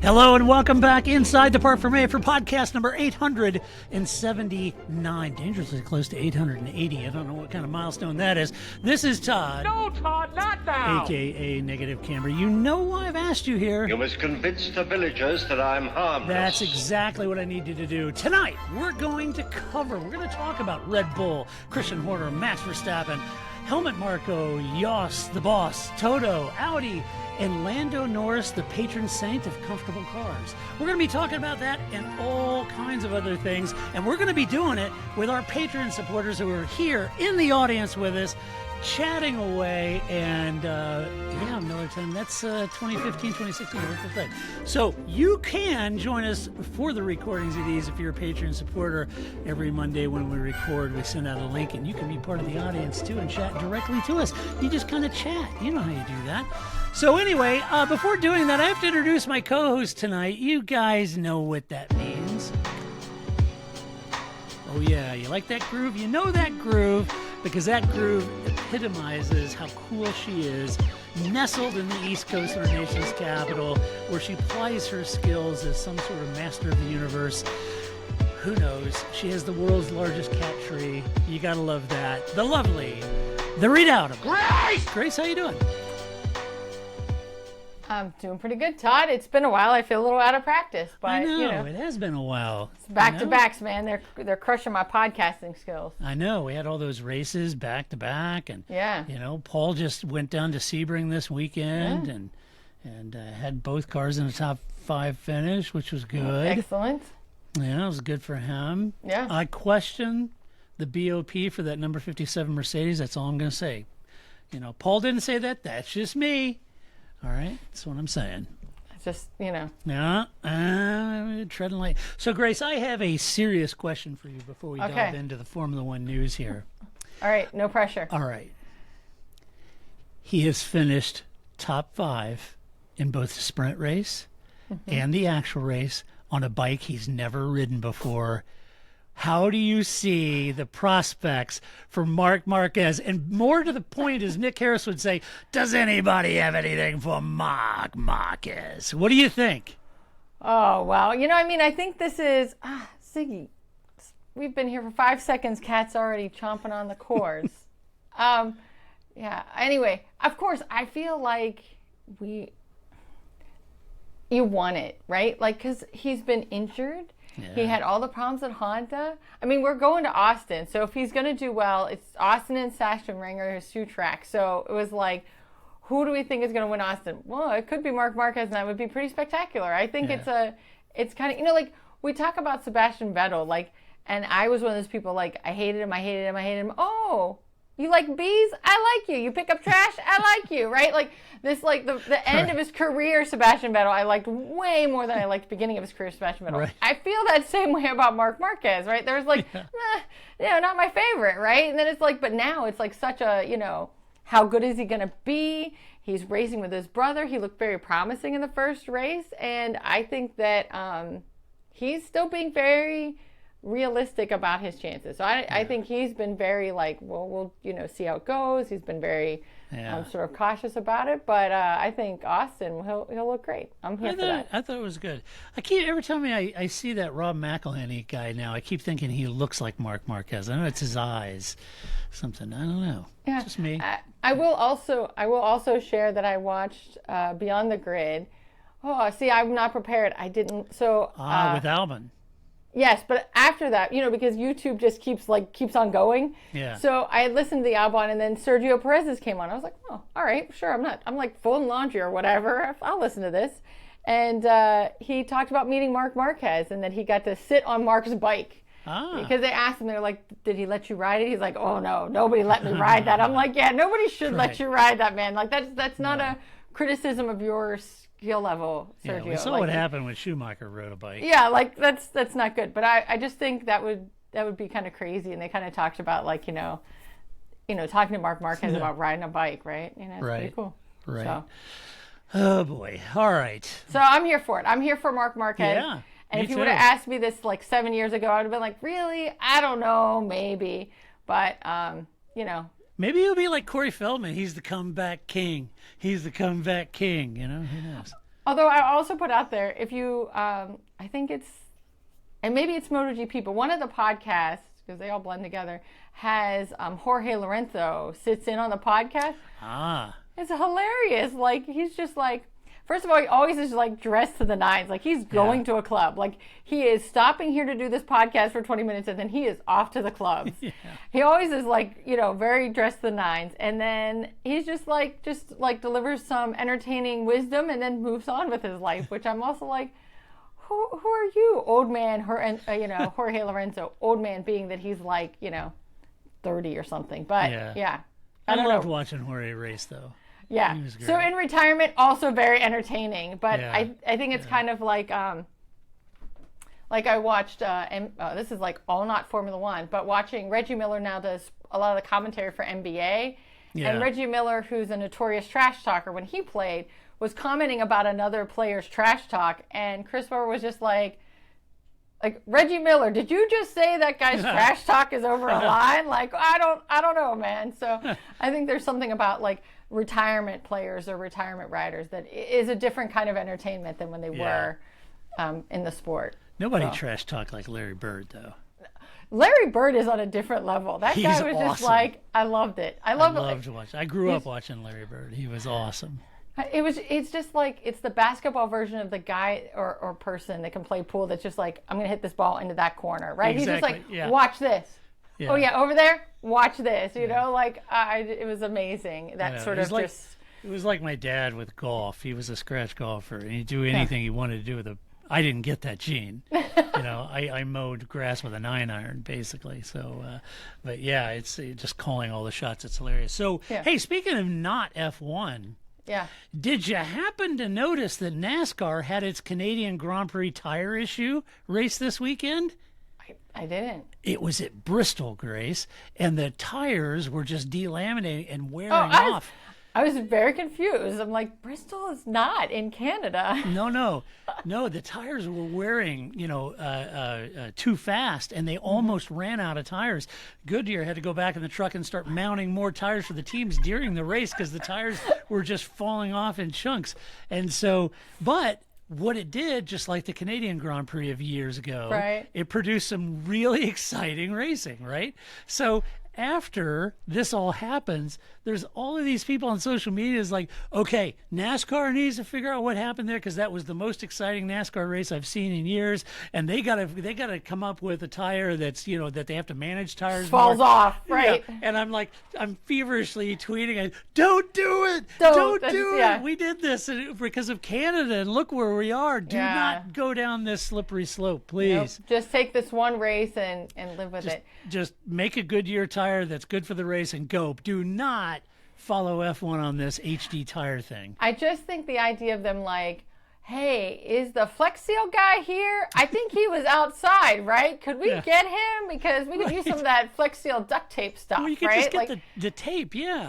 Hello and welcome back inside the Park from A for podcast number 879. Dangerously close to 880. I don't know what kind of milestone that is. This is Todd. No, Todd, not now. AKA Negative Camera. You know why I've asked you here. You must convince the villagers that I'm harmless. That's exactly what I need you to do. Tonight, we're going to talk about Red Bull, Christian Horner, Max Verstappen, Helmut Marko, Jos, the boss, Toto, Audi, and Lando Norris, the patron saint of comfortable cars. We're going to be talking about that and all kinds of other things, and we're going to be doing it with our patron supporters who are here in the audience with us, chatting away, and Miller 10, that's 2015, 2016, that's right. So you can join us for the recordings of these if you're a Patreon supporter. Every Monday when we record, we send out a link, and you can be part of the audience too and chat directly to us. You just kind of chat. You know how you do that. So anyway, before doing that, I have to introduce my co-host tonight. You guys know what that means. Oh yeah, you like that groove? You know that groove, because that groove epitomizes how cool she is, nestled in the East Coast of our nation's capital, where she plies her skills as some sort of master of the universe. Who knows? She has the world's largest cat tree. You gotta love that. The lovely, the redoubtable Grace! Grace, how you doing? I'm doing pretty good, Todd. It's been a while. I feel a little out of practice, but I know, you know, it has been a while. it's back to backs, man. They're crushing my podcasting skills. I know. We had all those races back to back, and Yeah. you know, Paul just went down to Sebring this weekend and had both cars in the top 5 finish, which was good. Excellent. Yeah, it was good for him. Yeah. I question the BOP for that number 57 Mercedes. That's all I'm going to say. You know, Paul didn't say that. That's just me. All right, that's what I'm saying. It's just, you know. Yeah, treading light. So, Grace, I have a serious question for you before we dive into the Formula One news here. All right, no pressure. All right. He has finished top 5 in both the sprint race and the actual race on a bike he's never ridden before. How do you see the prospects for Marc Marquez? And more to the point, as Nick Harris would say, does anybody have anything for Marc Marquez? What do you think? Oh, well, you know, I mean, I think this is, Ziggy, we've been here for 5 seconds. Cat's already chomping on the cords. Yeah, anyway, of course, I feel like you won it, right? Like, because he's been injured. Yeah. He had all the problems at Honda. I mean, we're going to Austin, so if he's going to do well, it's Austin and Sachsenring, his 2 tracks. So it was like, who do we think is going to win Austin? Well, it could be Marc Marquez, and that would be pretty spectacular. I think it's kind of, you know, like we talk about Sebastian Vettel, like, and I was one of those people, like, I hated him. Oh, you like bees? I like you. You pick up trash? I like you, right? Like this, like the end of his career, Sebastian Vettel, I liked way more than I liked the beginning of his career, Sebastian Vettel. Right. I feel that same way about Marc Marquez, right? There's like, not my favorite, right? And then it's like, but now it's like such a, you know, how good is he going to be? He's racing with his brother. He looked very promising in the first race. And I think that he's still being very realistic about his chances. So I think he's been very like, well, we'll, you know, see how it goes. He's been very sort of cautious about it. But I think Austin, he'll look great. I'm here for that. I thought it was good. Every time I see that Rob McElhenney guy now, I keep thinking he looks like Marc Marquez. I know it's his eyes, something. I don't know. Yeah. It's just me. I will also share that I watched Beyond the Grid. Oh, see, I'm not prepared. I didn't. So with Albon. Yes, but after that, you know, because YouTube just keeps on going. Yeah. So I listened to the Albon, and then Sergio Perez's came on. I was like, oh, all right, sure. I'm like folding laundry or whatever. I'll listen to this. And he talked about meeting Marc Marquez, and that he got to sit on Marc's bike. Because they asked him, they're like, did he let you ride it? He's like, oh no, nobody let me ride that. I'm like, yeah, nobody should let you ride that, man. Like that's not a criticism of your skill level, Sergio. Yeah, we saw what happened when Schumacher rode a bike. Yeah, like that's not good. But I just think that would be kind of crazy. And they kind of talked about like, you know, talking to Marc Marquez about riding a bike, right? You know, it's pretty cool. Right. So. Oh boy. All right. So I'm here for it. I'm here for Marc Marquez. Yeah. And if you would have asked me this like 7 years ago, I would have been like, really? I don't know, maybe. But, you know. Maybe he'll be like Corey Feldman. He's the comeback king. You know, who knows? Although I also put out there, if you, I think it's, and maybe it's MotoGP, but one of the podcasts, because they all blend together, has Jorge Lorenzo sits in on the podcast. Ah. It's hilarious. Like, he's just like, first of all, he always is like dressed to the nines. Like, he's going to a club. Like, he is stopping here to do this podcast for 20 minutes and then he is off to the clubs. He always is like, you know, very dressed to the nines. And then he's just like delivers some entertaining wisdom and then moves on with his life, which I'm also like, who are you, old man? You know, Jorge Lorenzo, old man being that he's like, you know, 30 or something. But yeah. I loved watching Jorge race though. Yeah. So in retirement, also very entertaining. But I think it's kind of like I watched, this is like all not Formula One, but watching Reggie Miller now does a lot of the commentary for NBA. Yeah. And Reggie Miller, who's a notorious trash talker, when he played, was commenting about another player's trash talk. And Chris Webber was just like, Reggie Miller, did you just say that guy's trash talk is over a line? Like, I don't know, man. So I think there's something about like retirement players or retirement riders that is a different kind of entertainment than when they were in the sport. Nobody trash talk like Larry Bird, though. Larry Bird is on a different level. That guy was just like, I loved it. I loved to watch. I grew up watching Larry Bird. He was awesome. It's just like, it's the basketball version of the guy or person that can play pool that's just like, I'm going to hit this ball into that corner, right? Exactly. He's just like, watch this. Yeah. Oh, yeah, over there, watch this. You know, like, it was amazing. That sort of It was like my dad with golf. He was a scratch golfer, and he'd do anything he wanted to do with a... I didn't get that gene. You know, I mowed grass with a 9-iron, basically. So, but yeah, it's just calling all the shots. It's hilarious. So, hey, speaking of not F1... Yeah. Did you happen to notice that NASCAR had its Canadian Grand Prix tire issue race this weekend? I didn't. It was at Bristol, Grace, and the tires were just delaminating and wearing off. I was very confused. I'm like, Bristol is not in Canada. No. The tires were wearing, too fast, and they almost ran out of tires. Goodyear had to go back in the truck and start mounting more tires for the teams during the race because the tires were just falling off in chunks. And so, but what it did, just like the Canadian Grand Prix of years ago, it produced some really exciting racing, right? So after this all happens, there's all of these people on social media is like, okay, NASCAR needs to figure out what happened there because that was the most exciting NASCAR race I've seen in years, and they gotta come up with a tire that's that they have to manage tires falls more. Off, right? Yeah. And I'm feverishly tweeting, don't do it, don't do it. We did this because of Canada, and look where we are. Do not go down this slippery slope, please. Nope. Just take this one race and live with it. Just make a Goodyear tire that's good for the race and go. Do not follow F1 on this HD tire thing. I just think the idea of them like, hey, is the Flex Seal guy here? I think he was outside, right? Could we get him? Because we could use some of that Flex Seal duct tape stuff, well, you could right? just get the tape, Yeah.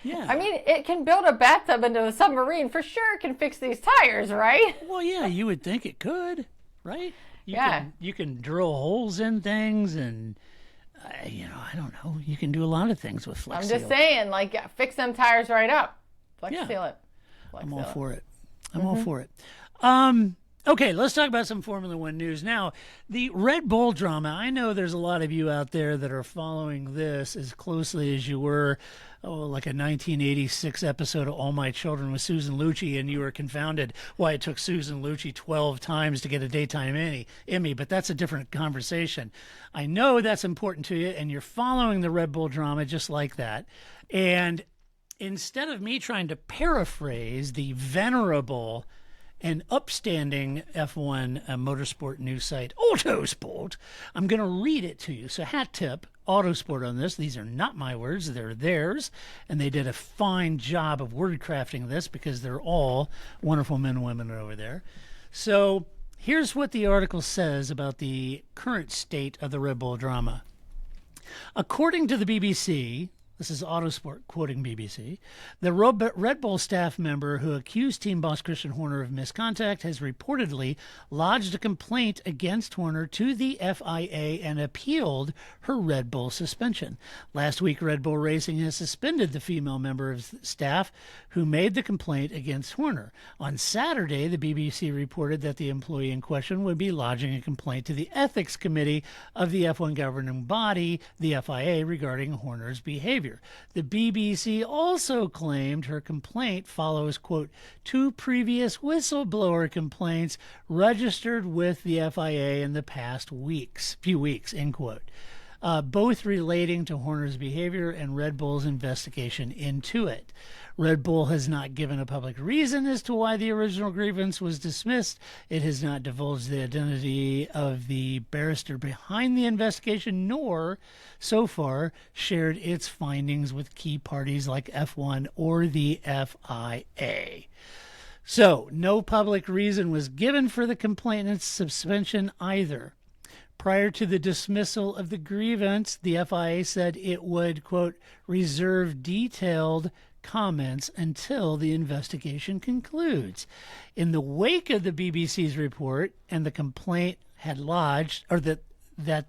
I mean, it can build a bathtub into a submarine. For sure it can fix these tires, right? Well, yeah, you would think it could, right? You can drill holes in things and... I don't know. You can do a lot of things with Flex Seal. I'm just saying, like, fix them tires right up. Flex Seal it. I'm all for it. All for it. Okay, let's talk about some Formula One news. Now, the Red Bull drama, I know there's a lot of you out there that are following this as closely as you were, like a 1986 episode of All My Children with Susan Lucci, and you were confounded why it took Susan Lucci 12 times to get a daytime Emmy, but that's a different conversation. I know that's important to you, and you're following the Red Bull drama just like that. And instead of me trying to paraphrase the venerable and upstanding F1 motorsport news site, Autosport, I'm going to read it to you. So hat tip, Autosport on this. These are not my words. They're theirs. And they did a fine job of word crafting this because they're all wonderful men and women over there. So here's what the article says about the current state of the Red Bull drama. According to the BBC, This is Autosport quoting BBC. The Red Bull staff member who accused team boss Christian Horner of misconduct has reportedly lodged a complaint against Horner to the FIA and appealed her Red Bull suspension. Last week, Red Bull Racing has suspended the female member of staff who made the complaint against Horner. On Saturday, the BBC reported that the employee in question would be lodging a complaint to the Ethics Committee of the F1 governing body, the FIA, regarding Horner's behavior. The BBC also claimed her complaint follows, quote, 2 previous whistleblower complaints registered with the FIA in the past few weeks, end quote. Both relating to Horner's behavior and Red Bull's investigation into it. Red Bull has not given a public reason as to why the original grievance was dismissed. It has not divulged the identity of the barrister behind the investigation, nor, so far, shared its findings with key parties like F1 or the FIA. So, no public reason was given for the complainant's suspension either. Prior to the dismissal of the grievance, the FIA said it would, quote, reserve detailed comments until the investigation concludes. In the wake of the BBC's report and the complaint had lodged, or that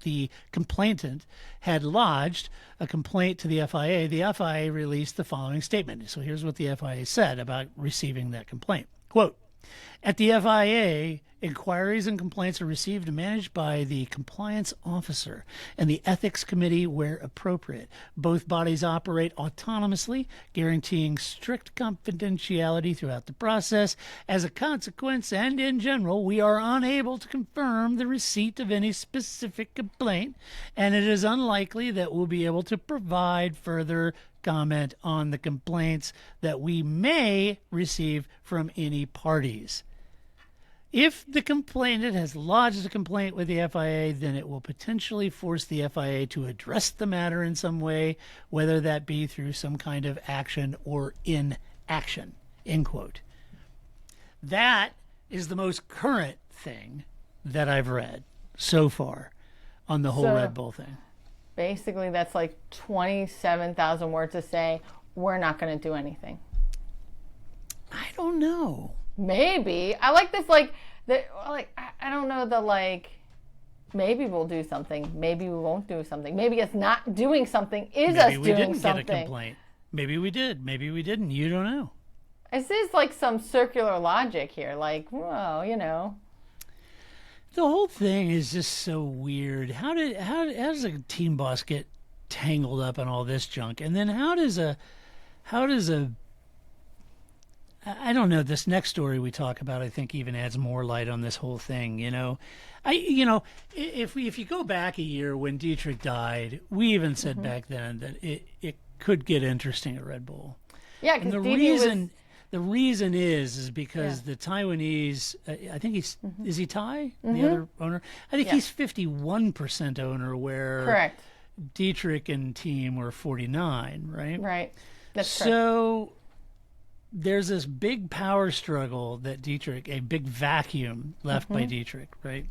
the complainant had lodged a complaint to the FIA released the following statement. So here's what the FIA said about receiving that complaint. Quote, at the FIA, inquiries and complaints are received and managed by the compliance officer and the ethics committee where appropriate. Both bodies operate autonomously, guaranteeing strict confidentiality throughout the process. As a consequence, and in general, we are unable to confirm the receipt of any specific complaint, and it is unlikely that we'll be able to provide further comment on the complaints that we may receive from any parties. If the complainant has lodged a complaint with the FIA, then it will potentially force the FIA to address the matter in some way, whether that be through some kind of action or inaction, end quote. That is the most current thing that I've read so far on the whole Red Bull thing. Basically, that's like 27,000 words to say, we're not going to do anything. I don't know. Maybe. I like this, I don't know, maybe we'll do something. Maybe we won't do something. Maybe it's not doing something is us doing something. Maybe we didn't get a complaint. Maybe we did. Maybe we didn't. You don't know. This is like some circular logic here. Well, you know. The whole thing is just so weird. How does a team boss get tangled up in all this junk? And then how does a I don't know, this next story we talk about I think even adds more light on this whole thing, you know. If you go back a year when Dietrich died, we even said back then that it could get interesting at Red Bull. Yeah, because the reason is because the Taiwanese, I think is he Thai, the other owner? I think he's 51% owner, where correct. Dietrich and team were 49, right? Right. That's correct. So there's this big power struggle that a big vacuum left by Dietrich, right?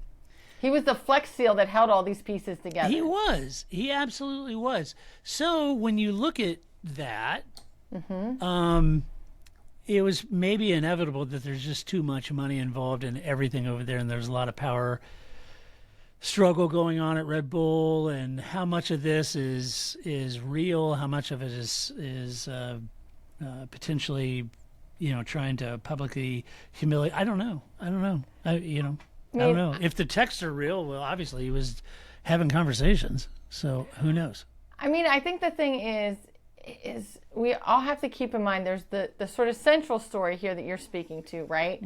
He was the flex seal that held all these pieces together. He was. He absolutely was. So when you look at that, it was maybe inevitable that there's just too much money involved in everything over there, and there's a lot of power struggle going on at Red Bull, and how much of this is real, how much of it is potentially, trying to publicly humiliate. I don't know. I don't know. If the texts are real, well, obviously he was having conversations. So who knows? I mean, I think the thing is we all have to keep in mind there's the sort of central story here that you're speaking to, right?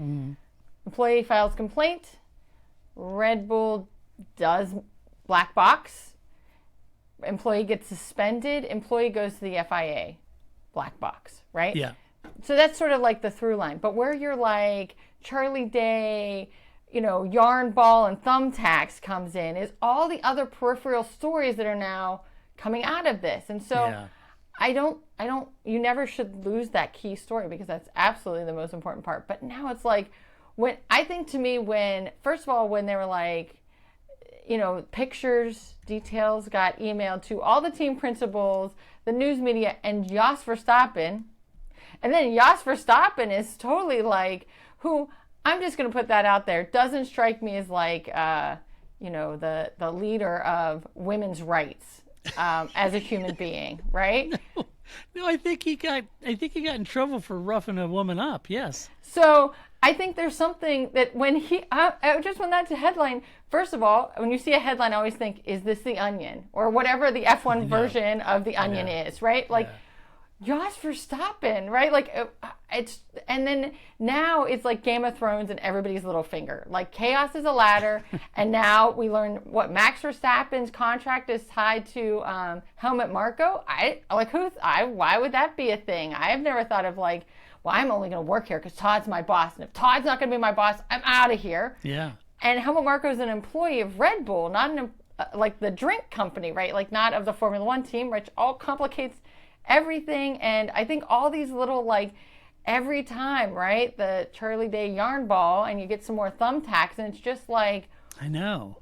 Employee files complaint. Red Bull does black box. Employee gets suspended. Employee goes to the FIA. Black box, right? Yeah. So that's sort of like the through line. But where you're like Charlie Day, yarn ball and thumbtacks comes in is all the other peripheral stories that are now coming out of this. And so you never should lose that key story, because that's absolutely the most important part. But now it's like, first of all, when they were like, pictures, details got emailed to all the team principals, the news media, and Jos Verstappen. And then Jos Verstappen is totally like, who, I'm just going to put that out there, doesn't strike me as like, the leader of women's rights as a human being, right? No, I think he got in trouble for roughing a woman up. Yes. So I think there's something that when that's a headline. First of all, when you see a headline, I always think, is this The Onion or whatever the F1 version of The Onion is, right? Like, Jos Verstappen, right? Like and then now it's like Game of Thrones and everybody's little finger. Like chaos is a ladder, and now we learn what Max Verstappen's contract is tied to Helmut Marko. Why would that be a thing? I've never thought of like, well, I'm only going to work here because Todd's my boss, and if Todd's not going to be my boss, I'm out of here. Yeah. And Helmut Marko is an employee of Red Bull, not like the drink company, right? Like not of the Formula One team, which all complicates everything. And I think all these little, like, every time, right, the Charlie Day yarn ball, and you get some more thumbtacks, and it's just like, I know,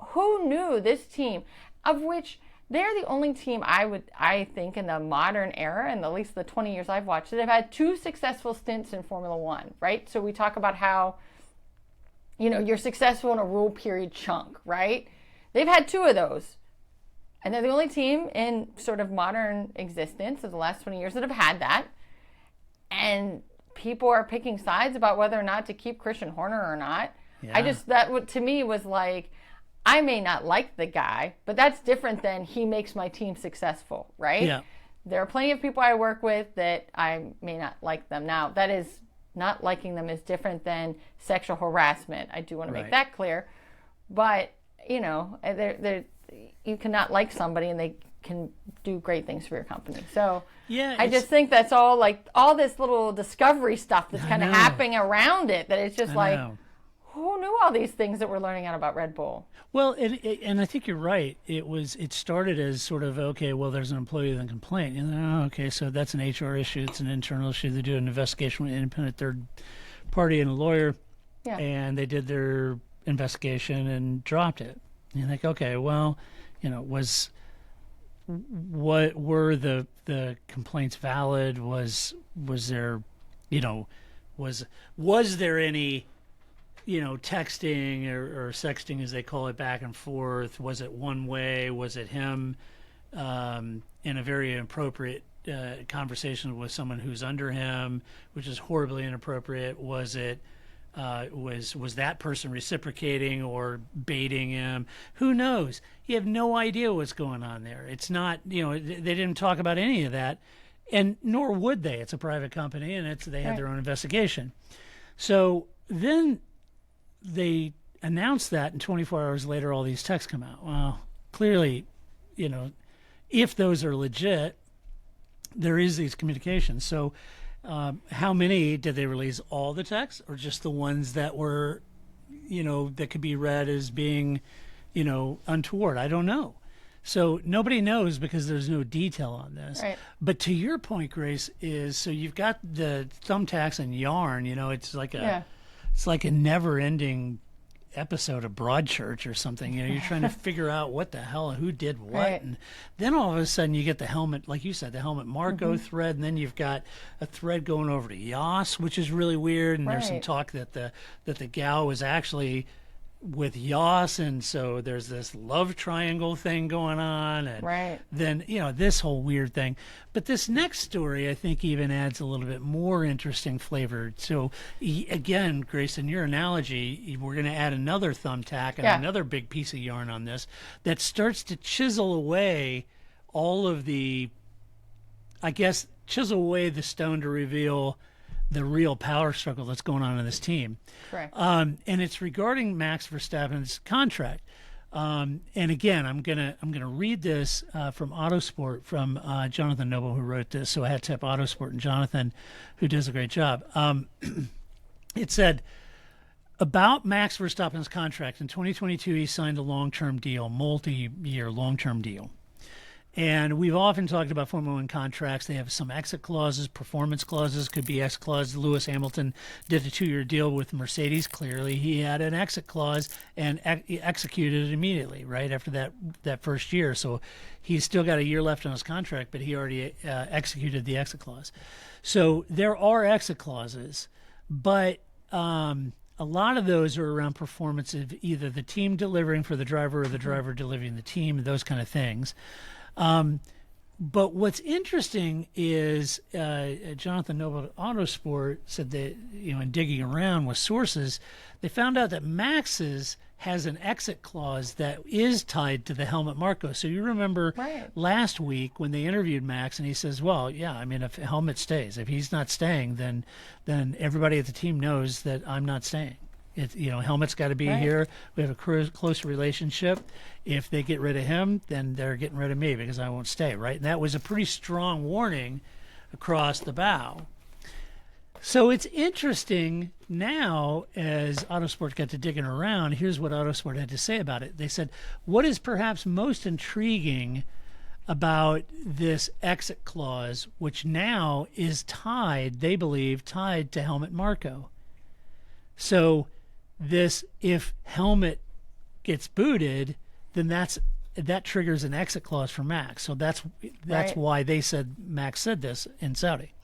who knew this team, of which they're the only team I think in the modern era, and at least the 20 years I've watched, that have had 2 successful stints in Formula One, right? So we talk about how, you're successful in a rule period chunk, right? They've had 2 of those. And they're the only team in sort of modern existence of the last 20 years that have had that. And people are picking sides about whether or not to keep Christian Horner or not. Yeah. That to me was like, I may not like the guy, but that's different than he makes my team successful, right? Yeah. There are plenty of people I work with that I may not like them. Now, that is, not liking them is different than sexual harassment. I do want to make that clear. But, you cannot like somebody and they can do great things for your company. So I just think that's all like all this little discovery stuff that's kind of happening around it, that it's just like, who knew all these things that we're learning out about Red Bull? Well, and I think you're right. It started as sort of, okay, well, there's an employee with a complaint. Okay, so that's an HR issue. It's an internal issue. They do an investigation with an independent third party and a lawyer. Yeah. And they did their investigation and dropped it. And you're like, okay, well, what were the complaints valid? Was there, was there any, texting or sexting, as they call it, back and forth? Was it one way? Was it him in a very inappropriate conversation with someone who's under him, which is horribly inappropriate? Was it was that person reciprocating or baiting him? Who knows? You have no idea what's going on there. It's not, they didn't talk about any of that, and nor would they. It's a private company, and they had their own investigation. So then they announced that, and 24 hours later, all these texts come out. Well, clearly, if those are legit, there is these communications. So how many did they release? All the texts, or just the ones that were, that could be read as being, untoward? I don't know. So nobody knows because there's no detail on this. Right. But to your point, Grace, is so you've got the thumbtacks and yarn. It's like it's like a never-ending episode of Broadchurch or something. You're trying to figure out what the hell, who did what, right. And then all of a sudden you get the Helmut, like you said, the Helmut Marko thread, and then you've got a thread going over to Jos, which is really weird. And there's some talk that the gal was actually with Jos, and so there's this love triangle thing going on, and then this whole weird thing. But this next story, I think, even adds a little bit more interesting flavor. So again, Grace, in your analogy, we're going to add another thumbtack and another big piece of yarn on this that starts to chisel away all of the, chisel away the stone to reveal the real power struggle that's going on in this team. Correct. And it's regarding Max Verstappen's contract. And again, I'm gonna read this from Autosport, from Jonathan Noble, who wrote this. So I had to tip Autosport and Jonathan, who does a great job. It said, about Max Verstappen's contract, in 2022, he signed a long-term deal, multi-year long-term deal. And we've often talked about Formula One contracts. They have some exit clauses, performance clauses, could be exit clauses. Lewis Hamilton did a 2-year deal with Mercedes. Clearly, he had an exit clause and executed it immediately, right after that first year. So he's still got a year left on his contract, but he already executed the exit clause. So there are exit clauses, but a lot of those are around performance of either the team delivering for the driver or the driver delivering the team, those kind of things. But what's interesting is Jonathan Noble at Autosport said that, in digging around with sources, they found out that Max's has an exit clause that is tied to the Helmut Marko. So you remember last week when they interviewed Max, and he says, well, yeah, I mean, if Helmut stays, if he's not staying, then everybody at the team knows that I'm not staying. Helmut's got to be here. We have a close relationship. If they get rid of him, then they're getting rid of me because I won't stay, right? And that was a pretty strong warning across the bow. So it's interesting now as Autosport got to digging around. Here's what Autosport had to say about it. They said, what is perhaps most intriguing about this exit clause, which now is tied, they believe, tied to Helmut Marko. So if Helmut gets booted, then that triggers an exit clause for Max. So that's why they said Max said this in Saudi.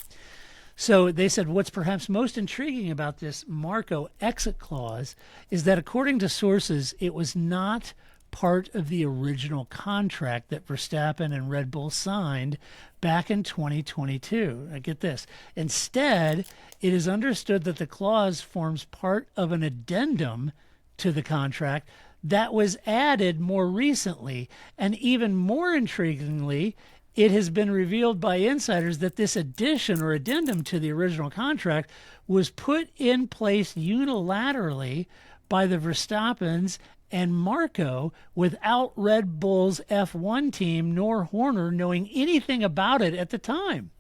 So they said what's perhaps most intriguing about this Marko exit clause is that according to sources, it was not part of the original contract that Verstappen and Red Bull signed back in 2022. Now get this. Instead, it is understood that the clause forms part of an addendum to the contract that was added more recently. And even more intriguingly, it has been revealed by insiders that this addition or addendum to the original contract was put in place unilaterally by the Verstappens and Marko without Red Bull's F1 team nor Horner knowing anything about it at the time.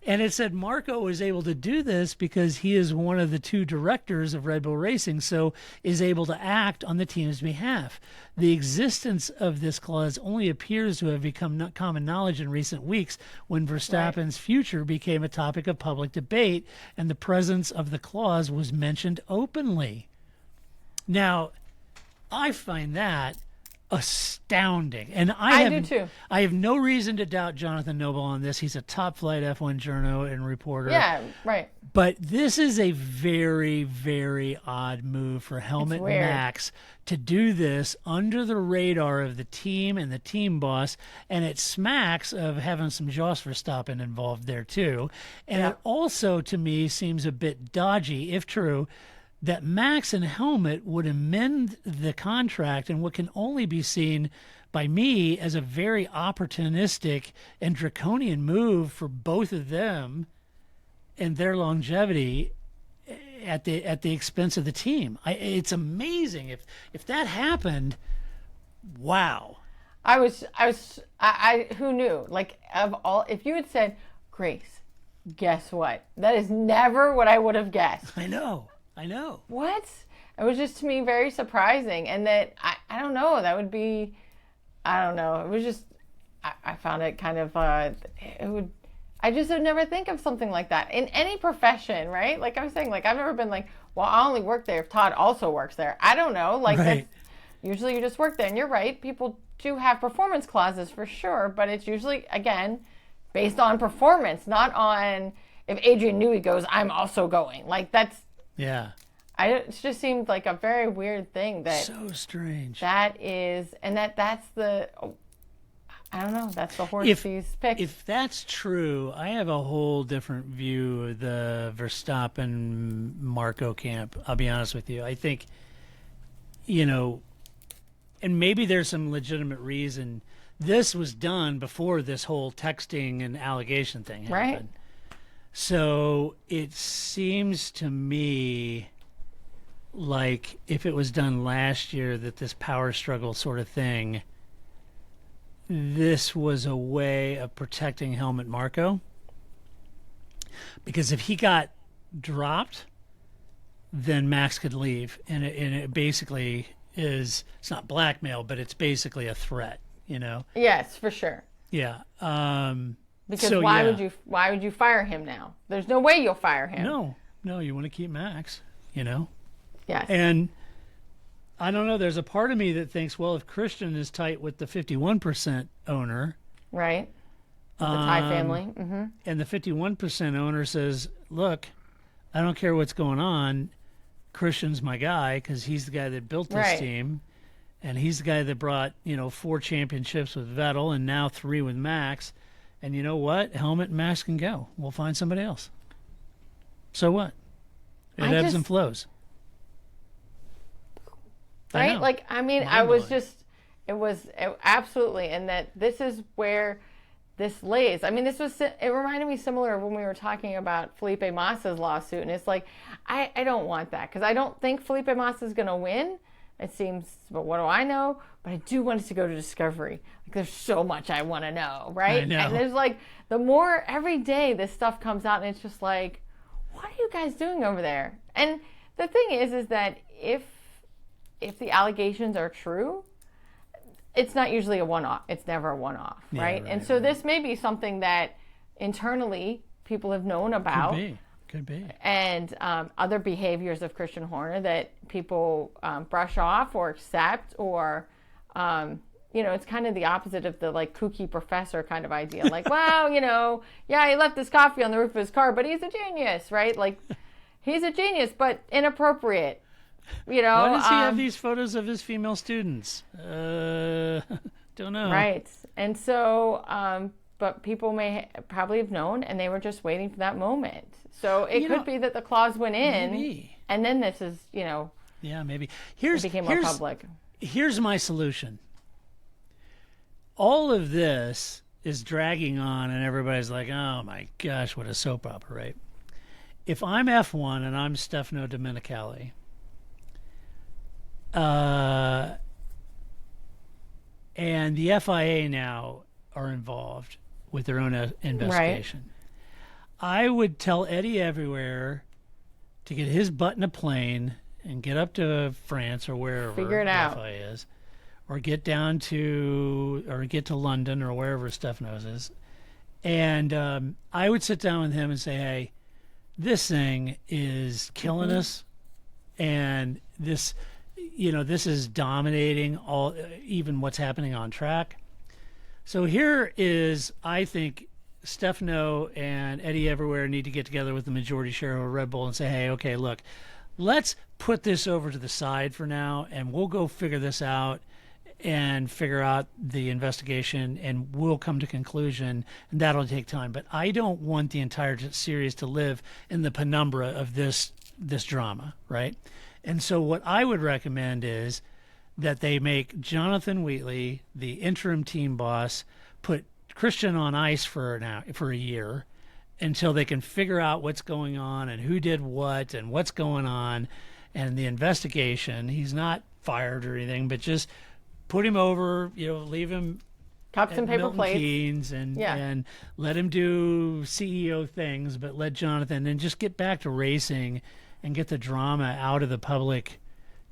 And it said Marko was able to do this because he is one of the two directors of Red Bull Racing, so is able to act on the team's behalf. The existence of this clause only appears to have become common knowledge in recent weeks when Verstappen's future became a topic of public debate and the presence of the clause was mentioned openly. Now, I find that astounding. And I do too. I have no reason to doubt Jonathan Noble on this. He's a top flight F1 journo and reporter. Yeah, right. But this is a very, very odd move for Helmut Max to do this under the radar of the team and the team boss. And it smacks of having some Jos Verstappen involved there too. And it also, to me, seems a bit dodgy, if true, that Max and Helmut would amend the contract in what can only be seen by me as a very opportunistic and draconian move for both of them and their longevity at the expense of the team. It's amazing if that happened. Wow. I who knew? Like, of all, if you had said, Grace, guess what? That is never what I would have guessed. I know. What? It was just, to me, very surprising. And that, I don't know, that would be, I don't know. It was just, I found it kind of, I just would never think of something like that in any profession, right? Like I was saying, like, I've never been like, well, I only work there if Todd also works there. I don't know. Like, that's, usually you just work there. And you're right. People do have performance clauses for sure. But it's usually, again, based on performance, not on if Adrian Newey goes, I'm also going. Like, that's, yeah. It just seemed like a very weird thing that. So strange. That is, and that's the, I don't know, that's the horse he's picked. If that's true, I have a whole different view of the Verstappen Marko camp. I'll be honest with you. I think, and maybe there's some legitimate reason. This was done before this whole texting and allegation thing happened. Right. So it seems to me like if it was done last year, that this power struggle sort of thing, this was a way of protecting Helmut Marko. Because if he got dropped, then Max could leave. And it basically is, it's not blackmail, but it's basically a threat, Yes, for sure. Yeah. Because so, why yeah. would you fire him now? There's no way you'll fire him. No, you want to keep Max, you know? Yes. And I don't know, there's a part of me that thinks, well, if Christian is tight with the 51% owner. Right. The Thai family. Mm-hmm. And the 51% owner says, look, I don't care what's going on. Christian's my guy because he's the guy that built this team. And he's the guy that brought, 4 championships with Vettel and now 3 with Max. And you know what? Helmut and Max can go. We'll find somebody else. So what? It ebbs and flows. Right? Like, I mean, it was absolutely, and that this is where this lays. I mean, it reminded me similar of when we were talking about Felipe Massa's lawsuit. And it's like, I don't want that because I don't think Felipe Massa is going to win. It seems, but what do I know? But I do want us to go to Discovery. Like, there's so much I want to know, right? I know. And there's like, the more every day this stuff comes out, and it's just like, what are you guys doing over there? And the thing is that if the allegations are true, it's not usually a one-off. It's never a one-off, right? And so this may be something that internally people have known about. Could be. And other behaviors of Christian Horner that people brush off or accept, or, it's kind of the opposite of the like kooky professor kind of idea. Like, well, yeah, he left his coffee on the roof of his car, but he's a genius, right? Like, he's a genius, but inappropriate. Why does he have these photos of his female students? Don't know. Right. And so, but people may probably have known, and they were just waiting for that moment. So it could be that the clause went in, maybe. And then this is, Yeah, maybe. it became more public. Here's my solution. All of this is dragging on, and everybody's like, oh my gosh, what a soap opera, right? If I'm F1 and I'm Stefano Domenicali, and the FIA now are involved with their own investigation. Right. I would tell Eddie Everywhere to get his butt in a plane and get up to France or wherever Figure it out. FIA is, or get to London or wherever Stefano's is, and I would sit down with him and say, hey, this thing is killing us, and this is dominating even what's happening on track. So here is, I think, Stefano and Eddie Everywhere need to get together with the majority shareholder of Red Bull and say, hey, okay, look, let's put this over to the side for now, and we'll go figure this out and figure out the investigation, and we'll come to conclusion, and that'll take time. But I don't want the entire series to live in the penumbra of this drama, right? And so what I would recommend is that they make Jonathan Wheatley the interim team boss, put Christian on ice for a year until they can figure out what's going on and who did what and what's going on and the investigation. He's not fired or anything, but just put him over, leave him cups and paper plates Keynes and let him do CEO things, but let Jonathan and just get back to racing and get the drama out of the public,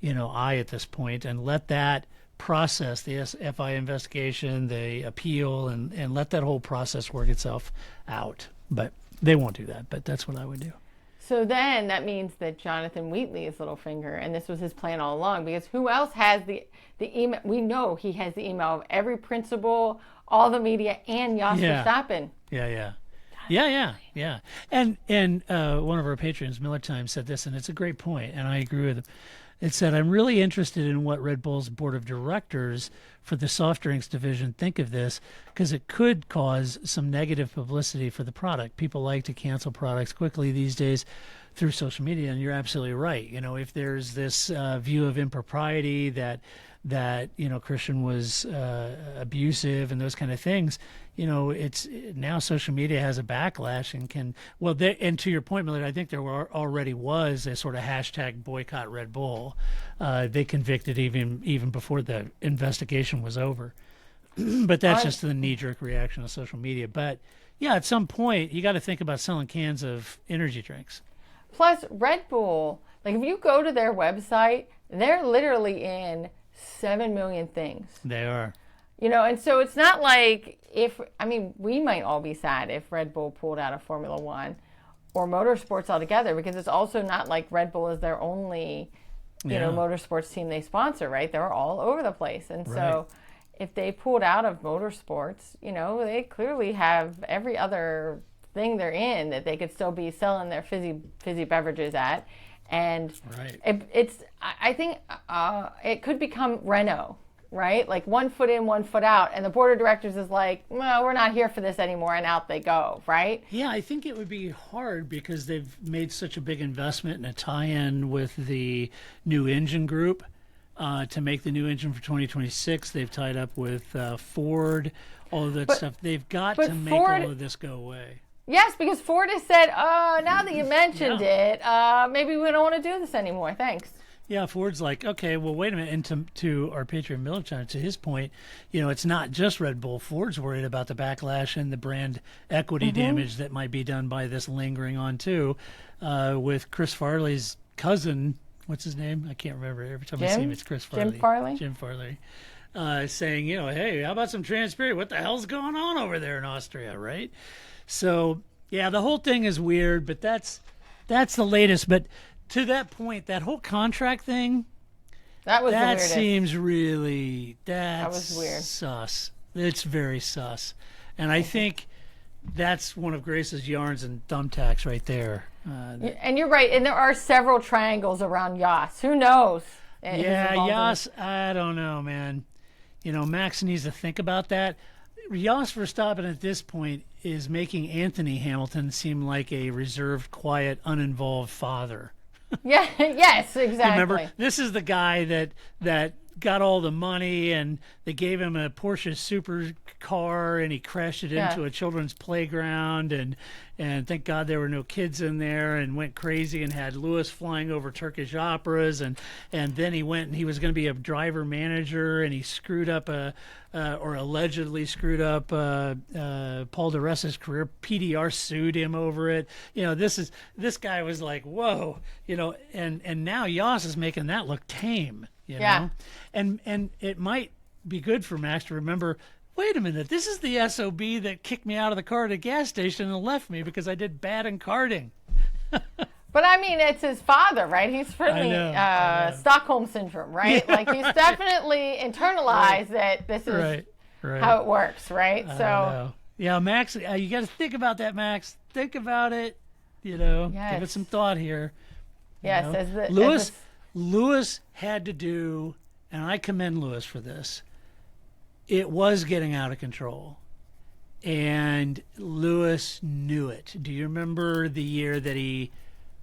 eye at this point, and let that process, the FI investigation, the appeal, and let that whole process work itself out. But they won't do that, but that's what I would do. So then that means that Jonathan Wheatley is Littlefinger, and this was his plan all along, because who else has the email? We know he has the email of every principal, all the media, and Jos Verstappen. Yeah. And one of our patrons, Miller Time, said this, and it's a great point, and I agree with him. It said, I'm really interested in what Red Bull's board of directors for the soft drinks division think of this, because it could cause some negative publicity for the product. People like to cancel products quickly these days through social media, and you're absolutely right. If there's this view of impropriety that Christian was abusive and those kind of things, it's now social media has a backlash and can, and to your point, Millard, I think there already was a sort of hashtag boycott Red Bull. They convicted even before the investigation was over. But that's just the knee-jerk reaction of social media. But yeah, at some point, you got to think about selling cans of energy drinks. Plus, Red Bull, like if you go to their website, they're literally in 7 million things. They are. And so it's not like we might all be sad if Red Bull pulled out of Formula One or motorsports altogether, because it's also not like Red Bull is their only, motorsports team they sponsor, right? They're all over the place. And so if they pulled out of motorsports, they clearly have every other thing they're in that they could still be selling their fizzy beverages at. And I think it could become Renault, right? Like one foot in, one foot out. And the board of directors is like, well, we're not here for this anymore. And out they go, right? Yeah, I think it would be hard because they've made such a big investment in a tie-in with the new engine group to make the new engine for 2026. They've tied up with Ford, all of that stuff. They've got to make all of this go away. Yes, because Ford has said, now that you mentioned it, maybe we don't want to do this anymore. Thanks. Yeah, Ford's like, okay, well, wait a minute. And to our Patriot Military, to his point, it's not just Red Bull. Ford's worried about the backlash and the brand equity damage that might be done by this lingering on, too, with Chris Farley's cousin. What's his name? I can't remember. Every time I see him, it's Chris Farley. Jim Farley. Saying, hey, how about some transparency? What the hell's going on over there in Austria, right? So, yeah, the whole thing is weird, but that's the latest. But to that point, that whole contract thing, that seems really, that was weird. Sus. It's very sus. And I think that's one of Grace's yarns and thumbtacks right there. And you're right. And there are several triangles around Yas. Who knows? Yeah, Yas, I don't know, man. Max needs to think about that. Jos Verstappen at this point is making Anthony Hamilton seem like a reserved, quiet, uninvolved father. Yeah. Yes, exactly. Remember, this is the guy that got all the money, and they gave him a Porsche supercar, and he crashed it into a children's playground, and thank God there were no kids in there, and went crazy and had Lewis flying over Turkish operas, and then he went and he was going to be a driver manager, and he screwed up or allegedly screwed up Paul di Resta's career. PDR sued him over it. This guy was like, whoa, and now Jos is making that look tame. And it might be good for Max to remember, wait a minute, this is the SOB that kicked me out of the car at a gas station and left me because I did bad in karting. But it's his father, right? He's certainly Stockholm syndrome, right? Like he's definitely internalized that this is how it works, right? So yeah, Max, you got to think about that, Max. Think about it. Give it some thought here. Yes, Lewis had to do, and I commend Lewis for this, it was getting out of control. And Lewis knew it. Do you remember the year that he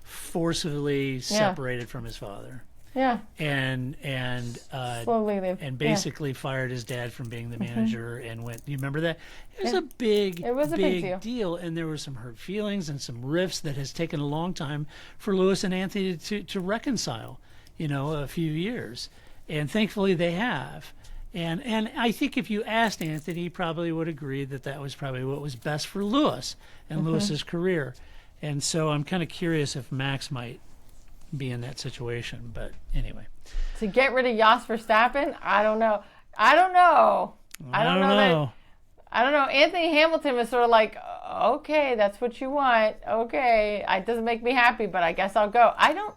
forcibly separated from his father? Yeah. And slowly and basically fired his dad from being the manager and went. You remember that? It was a big deal, and there were some hurt feelings and some rifts that has taken a long time for Lewis and Anthony to reconcile. A few years, and thankfully they have. And I think if you asked Anthony, he probably would agree that was probably what was best for Lewis and Lewis's career. And so I'm kind of curious if Max might be in that situation. But anyway, to get rid of Jos Verstappen, I don't know. Anthony Hamilton was sort of like, okay, that's what you want. Okay, it doesn't make me happy, but I guess I'll go. I don't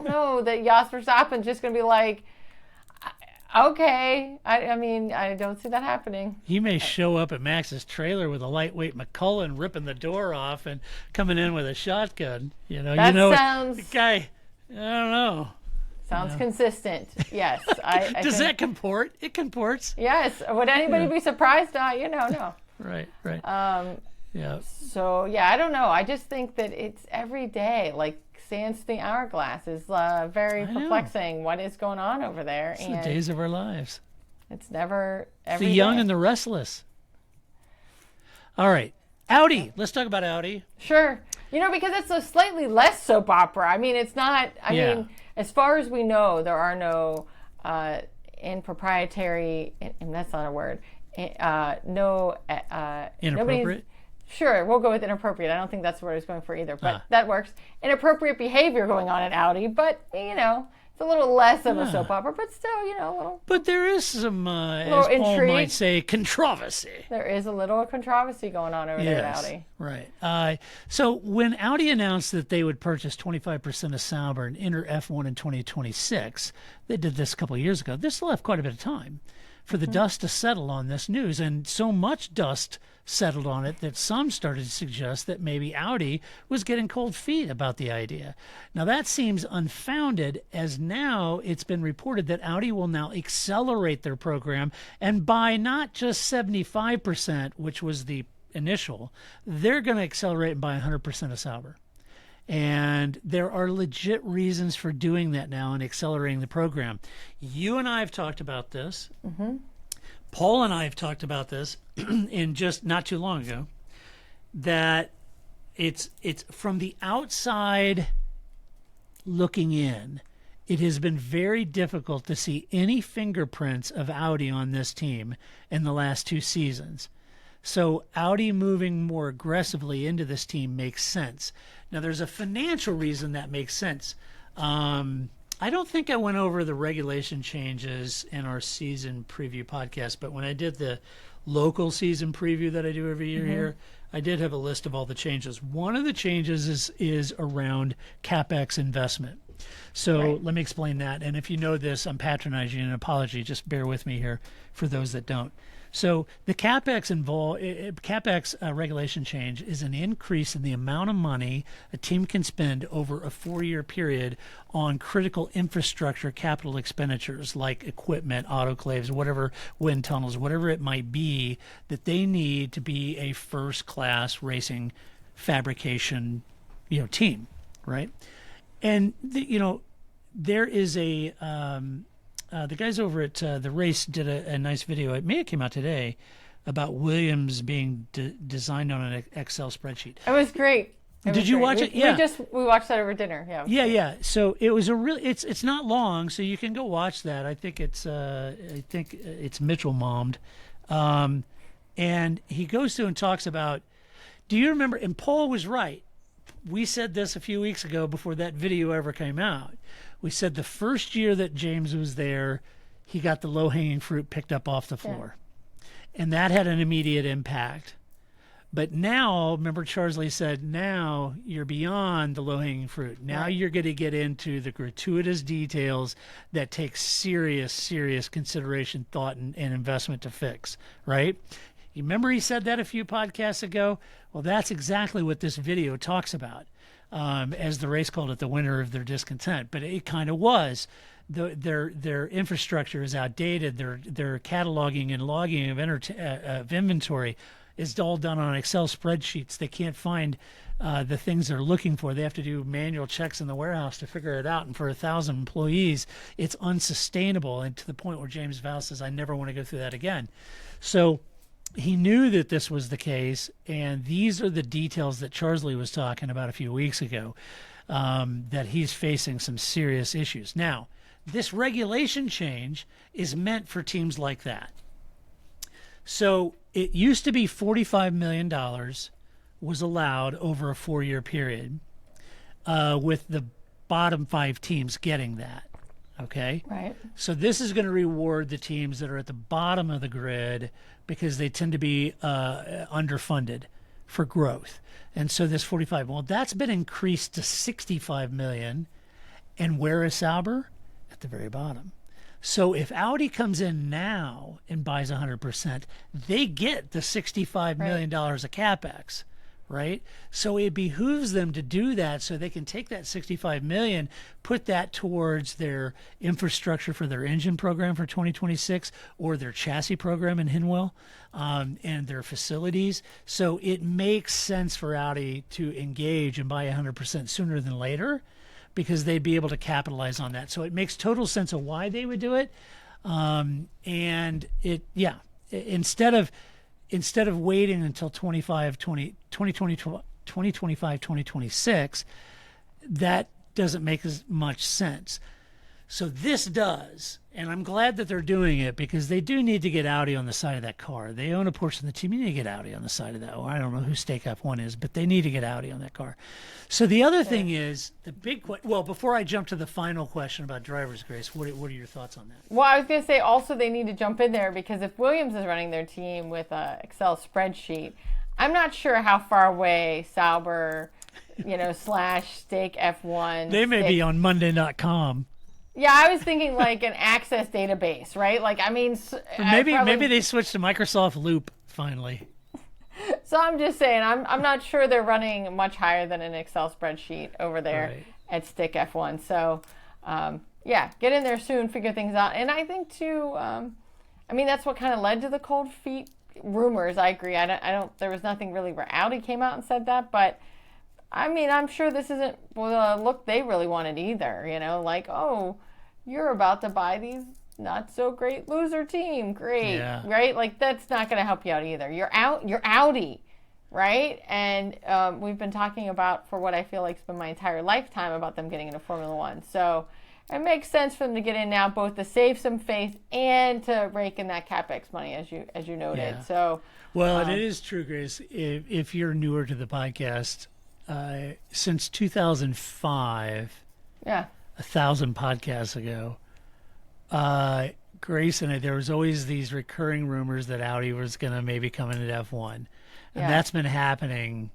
know that Jos Verstappen's just going to be like, okay. I don't see that happening. He may show up at Max's trailer with a lightweight McCullen ripping the door off and coming in with a shotgun. Sounds... The guy, I don't know. Sounds consistent. Yes. Does that comport? It comports. Yes. Would anybody be surprised? No. Right. Yeah. So, I don't know. I just think that it's every day, like sands to the hourglass is very perplexing. What is going on over there? It's the days of our lives. It's never every the young day. and the restless. All right. Audi. Let's talk about Audi. Sure. Because it's a slightly less soap opera. It's not, I mean, as far as we know, there are no proprietary, and that's not a word, inappropriate? Sure, we'll go with inappropriate. I don't think that's what I was going for either, but that works. Inappropriate behavior going on at Audi, but, it's a little less of a soap opera, but still, you know, a little. But there is some, as Paul might say, controversy. There is a little controversy going on over there at Audi. Right. So when Audi announced that they would purchase 25% of Sauber and enter F1 in 2026, they did this a couple of years ago. They still have quite a bit of time for the dust to settle on this news, and so much dust settled on it that some started to suggest that maybe Audi was getting cold feet about the idea. Now that seems unfounded, as now it's been reported that Audi will now accelerate their program and buy not just 75%, which was the initial, they're going to accelerate and buy 100% of Sauber. And there are legit reasons for doing that now and accelerating the program. You and I have talked about this. Mm-hmm. Paul and I have talked about this in just not too long ago, that it's from the outside looking in, it has been very difficult to see any fingerprints of Audi on this team in the last 2 seasons. So Audi moving more aggressively into this team makes sense. Now, there's a financial reason that makes sense. I don't think I went over the regulation changes in our season preview podcast, but when I did the local season preview that I do every year here, I did have a list of all the changes. One of the changes is around CapEx investment. So let me explain that. And if you know this, I'm patronizing you, and an apology. Just bear with me here for those that don't. So the CapEx regulation change is an increase in the amount of money a team can spend over a 4-year period on critical infrastructure capital expenditures like equipment, autoclaves, whatever, wind tunnels, whatever it might be that they need to be a first-class racing fabrication, team, right? And there is a the guys over at The Race did a nice video. It may have came out today about Williams being designed on an Excel spreadsheet. It was great. Did you watch it? Yeah. We watched that over dinner. Yeah. Yeah. So it was it's not long, so you can go watch that. I think it's Mitchell mommed. And he goes through and talks about, do you remember, and Paul was right. We said this a few weeks ago before that video ever came out. We said the first year that James was there, he got the low-hanging fruit picked up off the floor. Yeah. And that had an immediate impact. But now, remember Charsley said, now you're beyond the low-hanging fruit. Now you're going to get into the gratuitous details that take serious, serious consideration, thought, and investment to fix, right? You remember he said that a few podcasts ago? Well, that's exactly what this video talks about. As The Race called it, the winter of their discontent. But it kind of was. Their infrastructure is outdated. Their cataloging and logging of inventory is all done on Excel spreadsheets. They can't find the things they're looking for. They have to do manual checks in the warehouse to figure it out. And for 1,000 employees, it's unsustainable. And to the point where James Vow says, I never want to go through that again. So he knew that this was the case, and these are the details that Charsley was talking about a few weeks ago, that he's facing some serious issues. Now, this regulation change is meant for teams like that. So it used to be $45 million was allowed over a 4-year period, with the bottom 5 teams getting that. Okay? Right. So this is going to reward the teams that are at the bottom of the grid because they tend to be underfunded for growth. And so this 45, well, that's been increased to 65 million. And where is Sauber? At the very bottom. So if Audi comes in now and buys 100%, they get the $65 million of CapEx. Right? So it behooves them to do that so they can take that $65 million, put that towards their infrastructure for their engine program for 2026 or their chassis program in Hinwell, and their facilities. So it makes sense for Audi to engage and buy 100% sooner than later because they'd be able to capitalize on that. So it makes total sense of why they would do it. And instead of waiting until 2025, 2026, that doesn't make as much sense. So this does, and I'm glad that they're doing it because they do need to get Audi on the side of that car. They own a portion of the team. You need to get Audi on the side of that. Well, I don't know who Stake F1 is, but they need to get Audi on that car. So the other thing is the big question. Well, before I jump to the final question about drivers, Grace, what are your thoughts on that? Well, I was going to say also they need to jump in there because if Williams is running their team with a Excel spreadsheet, I'm not sure how far away Sauber, / Stake F1. They may be on Monday.com. Yeah, I was thinking like an access database, right? Like, I mean, maybe they switched to Microsoft Loop finally. So I'm just saying, I'm not sure they're running much higher than an Excel spreadsheet over there at Stick F1. So, get in there soon, figure things out. And I think too, that's what kind of led to the cold feet rumors. I agree. I don't. There was nothing really where Audi came out and said that, but. I'm sure this isn't the look they really wanted either, like, oh, you're about to buy these not so great loser team. Great. Yeah. Right? Like, that's not going to help you out either. You're Audi, right? And we've been talking about, for what I feel like has been my entire lifetime, about them getting into Formula One. So it makes sense for them to get in now, both to save some face and to rake in that CapEx money, as you noted. Yeah. So, well, it is true, Grace. If you're newer to the podcast, since 2005, 1,000 podcasts ago, Grace and I, there was always these recurring rumors that Audi was going to maybe come into F1. And that's been happening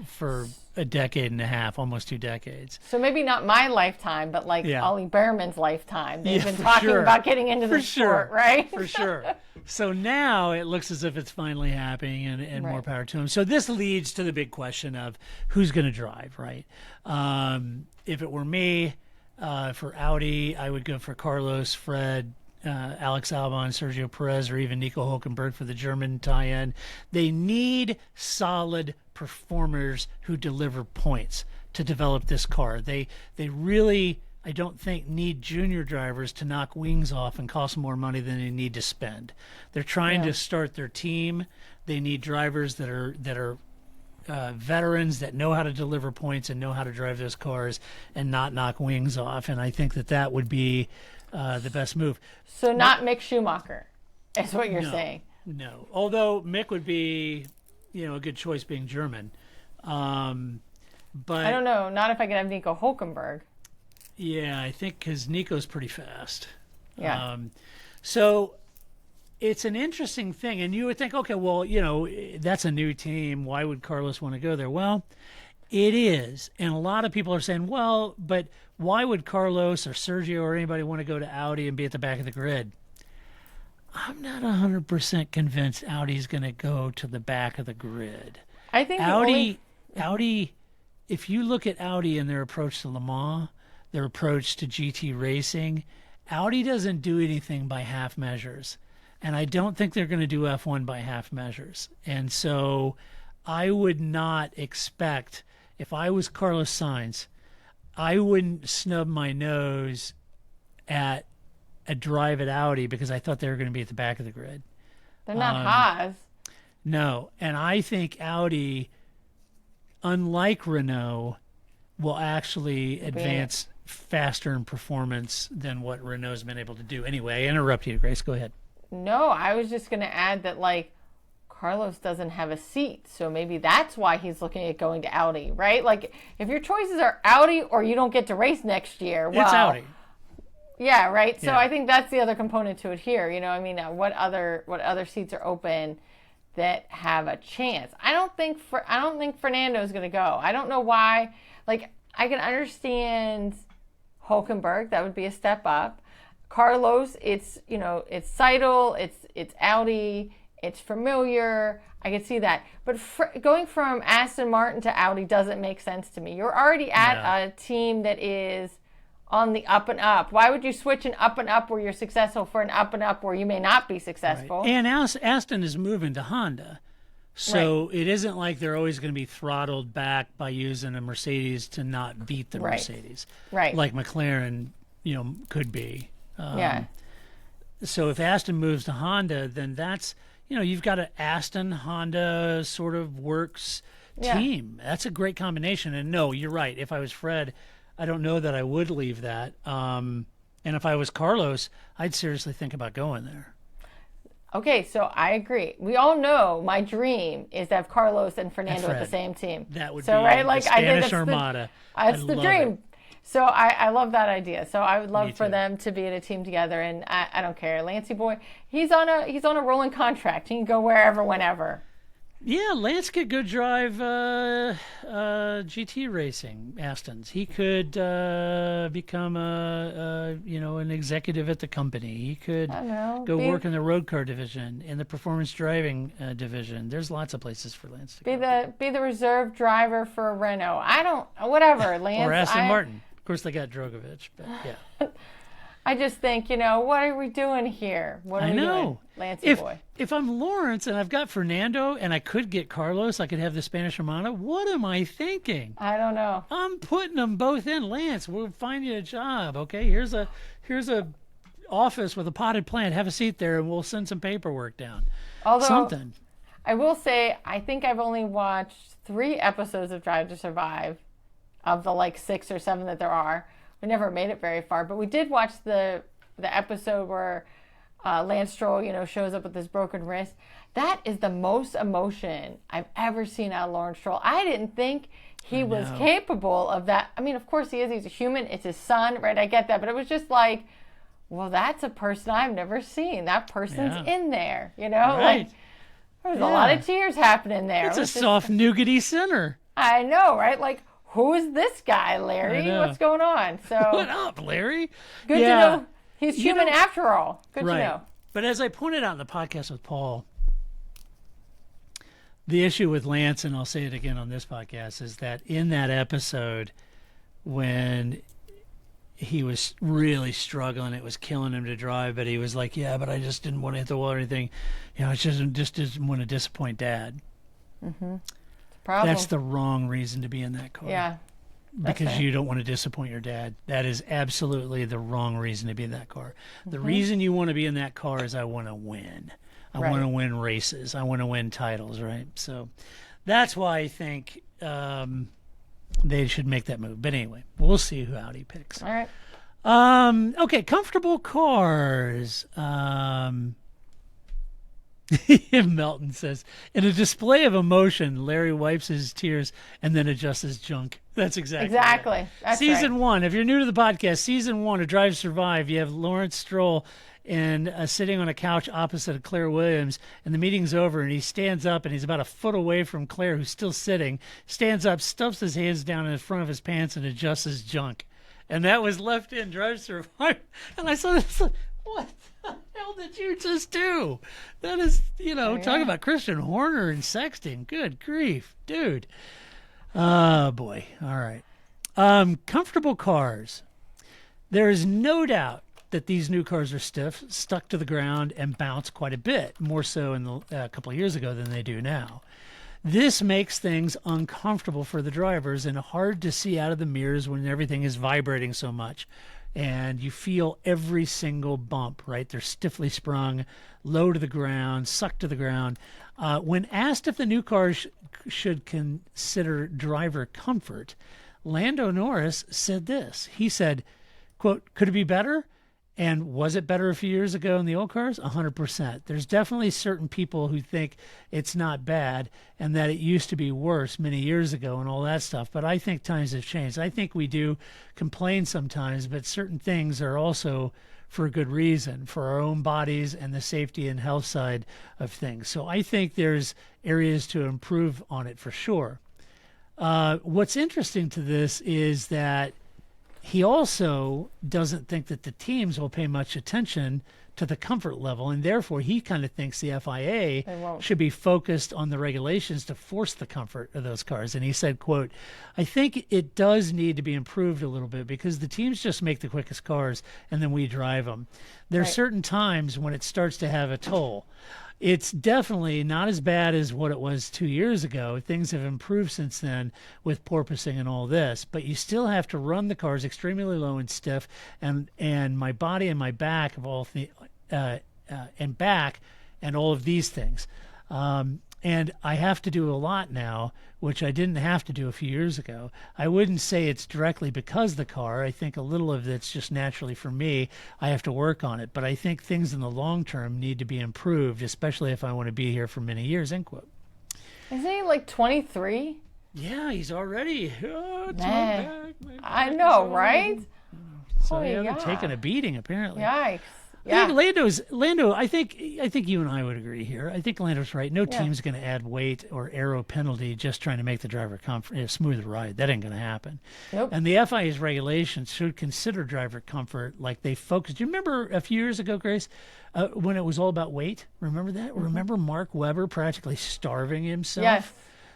for a decade and a half, almost 2 decades. So maybe not my lifetime, but like Ollie Behrman's lifetime. They've been talking about getting into the sport, right? For sure. So now it looks as if it's finally happening, and more power to them. So this leads to the big question of who's going to drive, right? If it were me, for Audi, I would go for Carlos, Fred, Alex Albon, Sergio Perez, or even Nico Hülkenberg for the German tie-in. They need solid performers who deliver points to develop this car. They really, I don't think, need junior drivers to knock wings off and cost more money than they need to spend. They're trying to start their team. They need drivers that are veterans that know how to deliver points and know how to drive those cars and not knock wings off. And I think that would be the best move. So not Mick Schumacher, is what you're saying. No, although Mick would be, a good choice being German. But I don't know. Not if I could have Nico Hülkenberg. Yeah, I think because Nico's pretty fast. Yeah. So it's an interesting thing. And you would think, okay, well, that's a new team. Why would Carlos want to go there? Well, it is. And a lot of people are saying, well, but why would Carlos or Sergio or anybody want to go to Audi and be at the back of the grid? I'm not 100% convinced Audi's going to go to the back of the grid. I think Audi, if you look at Audi and their approach to Le Mans, their approach to GT racing, Audi doesn't do anything by half measures. And I don't think they're going to do F1 by half measures. And so I would not expect, if I was Carlos Sainz, I wouldn't snub my nose at a drive at Audi because I thought they were going to be at the back of the grid. They're not Haas. No. And I think Audi, unlike Renault, will actually advance faster in performance than what Renault's been able to do. Anyway, I interrupt you, Grace. Go ahead. No, I was just going to add that, Carlos doesn't have a seat, so maybe that's why he's looking at going to Audi, right? Like, if your choices are Audi or you don't get to race next year, well, it's Audi. Yeah, right. So I think that's the other component to it here. What other seats are open that have a chance? I don't think Fernando's going to go. I don't know why. Like, I can understand Hülkenberg. That would be a step up. Carlos, it's Seidel, it's Audi, it's familiar. I can see that. But going from Aston Martin to Audi doesn't make sense to me. You're already at a team that is on the up and up. Why would you switch an up and up where you're successful for an up and up where you may not be successful? Right. And Aston is moving to Honda. So it isn't like they're always going to be throttled back by using a Mercedes to not beat the Mercedes. Right. Like McLaren, could be. So if Aston moves to Honda, then that's, you've got an Aston Honda sort of works team. That's a great combination. And no, you're right. If I was Fred, I don't know that I would leave that. And if I was Carlos, I'd seriously think about going there. Okay, so I agree. We all know my dream is to have Carlos and Fernando at the same team. That would so, be right? Like, the Spanish Armada. That's the dream. It. So I love that idea. So I would love for them to be in a team together, and I don't care. Lancey boy, he's on a rolling contract. He can go wherever, whenever. Yeah, Lance could go drive GT racing, Aston's. He could become an executive at the company. He could work in the road car division, in the performance driving division. There's lots of places for Lance to go. Be the reserve driver for Renault. Whatever, Lance. Or Aston Martin. Of course, they got Drogovic, but yeah. I just think, what are we doing here? What are we doing, Lancey boy? If I'm Lawrence and I've got Fernando and I could get Carlos, I could have the Spanish Armada. What am I thinking? I don't know. I'm putting them both in. Lance, we'll find you a job. Okay, here's a office with a potted plant. Have a seat there, and we'll send some paperwork down. Something. I will say, I think I've only watched 3 episodes of Drive to Survive, of the 6 or 7 that there are. We never made it very far, but we did watch the episode where Lance Stroll, shows up with his broken wrist. That is the most emotion I've ever seen out of Lawrence Stroll. I didn't think he was capable of that. I mean, of course he is. He's a human. It's his son, right? I get that. But it was just like, well, that's a person I've never seen. That person's in there, Right. There's a lot of tears happening there. It's a soft nougaty sinner. I know, right? Like, who is this guy, Larry? What's going on? So what up, Larry? Good to know he's human after all. Good to know. But as I pointed out in the podcast with Paul, the issue with Lance, and I'll say it again on this podcast, is that in that episode when he was really struggling, it was killing him to drive, but he was like, but I just didn't want to hit the wall or anything. I just didn't want to disappoint Dad. Mm-hmm. That's the wrong reason to be in that car. Yeah. Because you don't want to disappoint your dad. That is absolutely the wrong reason to be in that car. The reason you want to be in that car is I want to win. I want to win races. I want to win titles, right? So that's why I think they should make that move. But anyway, we'll see who Audi picks. All right. Okay, comfortable cars. Melton says, in a display of emotion, Larry wipes his tears and then adjusts his junk. That's exactly right. That's Season 1. If you're new to the podcast, Season 1 of Drive to Survive, you have Lawrence Stroll sitting on a couch opposite of Claire Williams, and the meeting's over, and he stands up, and he's about a foot away from Claire, who's still sitting, stands up, stuffs his hands down in the front of his pants, and adjusts his junk. And that was left in Drive to Survive. And I saw this, what the hell did you just do? That is, talking about Christian Horner and sexting. Good grief, dude. Oh, boy. All right. Comfortable cars. There is no doubt that these new cars are stiff, stuck to the ground, and bounce quite a bit, more so in a couple of years ago than they do now. This makes things uncomfortable for the drivers and hard to see out of the mirrors when everything is vibrating so much. And you feel every single bump, right? They're stiffly sprung, low to the ground, sucked to the ground. When asked if the new cars should consider driver comfort, Lando Norris said this. He said, quote, "Could it be better? And was it better a few years ago in the old cars? 100%. There's definitely certain people who think it's not bad and that it used to be worse many years ago and all that stuff. But I think times have changed. I think we do complain sometimes, but certain things are also for a good reason, for our own bodies and the safety and health side of things. So I think there's areas to improve on it for sure. What's interesting to this is that he also doesn't think that the teams will pay much attention to the comfort level, and therefore he kind of thinks the FIA should be focused on the regulations to force the comfort of those cars. And he said, quote, "I think it does need to be improved a little bit because the teams just make the quickest cars and then we drive them. There's certain times when it starts to have a toll. It's definitely not as bad as what it was 2 years ago. Things have improved since then with porpoising and all this, but you still have to run the cars extremely low and stiff, and my body and my back of all and back and all of these things. And I have to do a lot now, which I didn't have to do a few years ago. I wouldn't say it's directly because of the car. I think a little of it's just naturally for me. I have to work on it. But I think things in the long term need to be improved, especially if I want to be here for many years, end quote. Isn't he like 23? Yeah, he's already. Oh, Man, I know, right? So yeah, they're taking a beating, apparently. Yikes. Yeah. Lando, I think you and I would agree here. I think Lando's right. No team's going to add weight or aero penalty just trying to make the driver smooth ride. That ain't going to happen. Nope. And the FIA's regulations should consider driver comfort like they focus. Do you remember a few years ago, Grace, when it was all about weight? Remember that? Mm-hmm. Remember Mark Webber practically starving himself? Yes.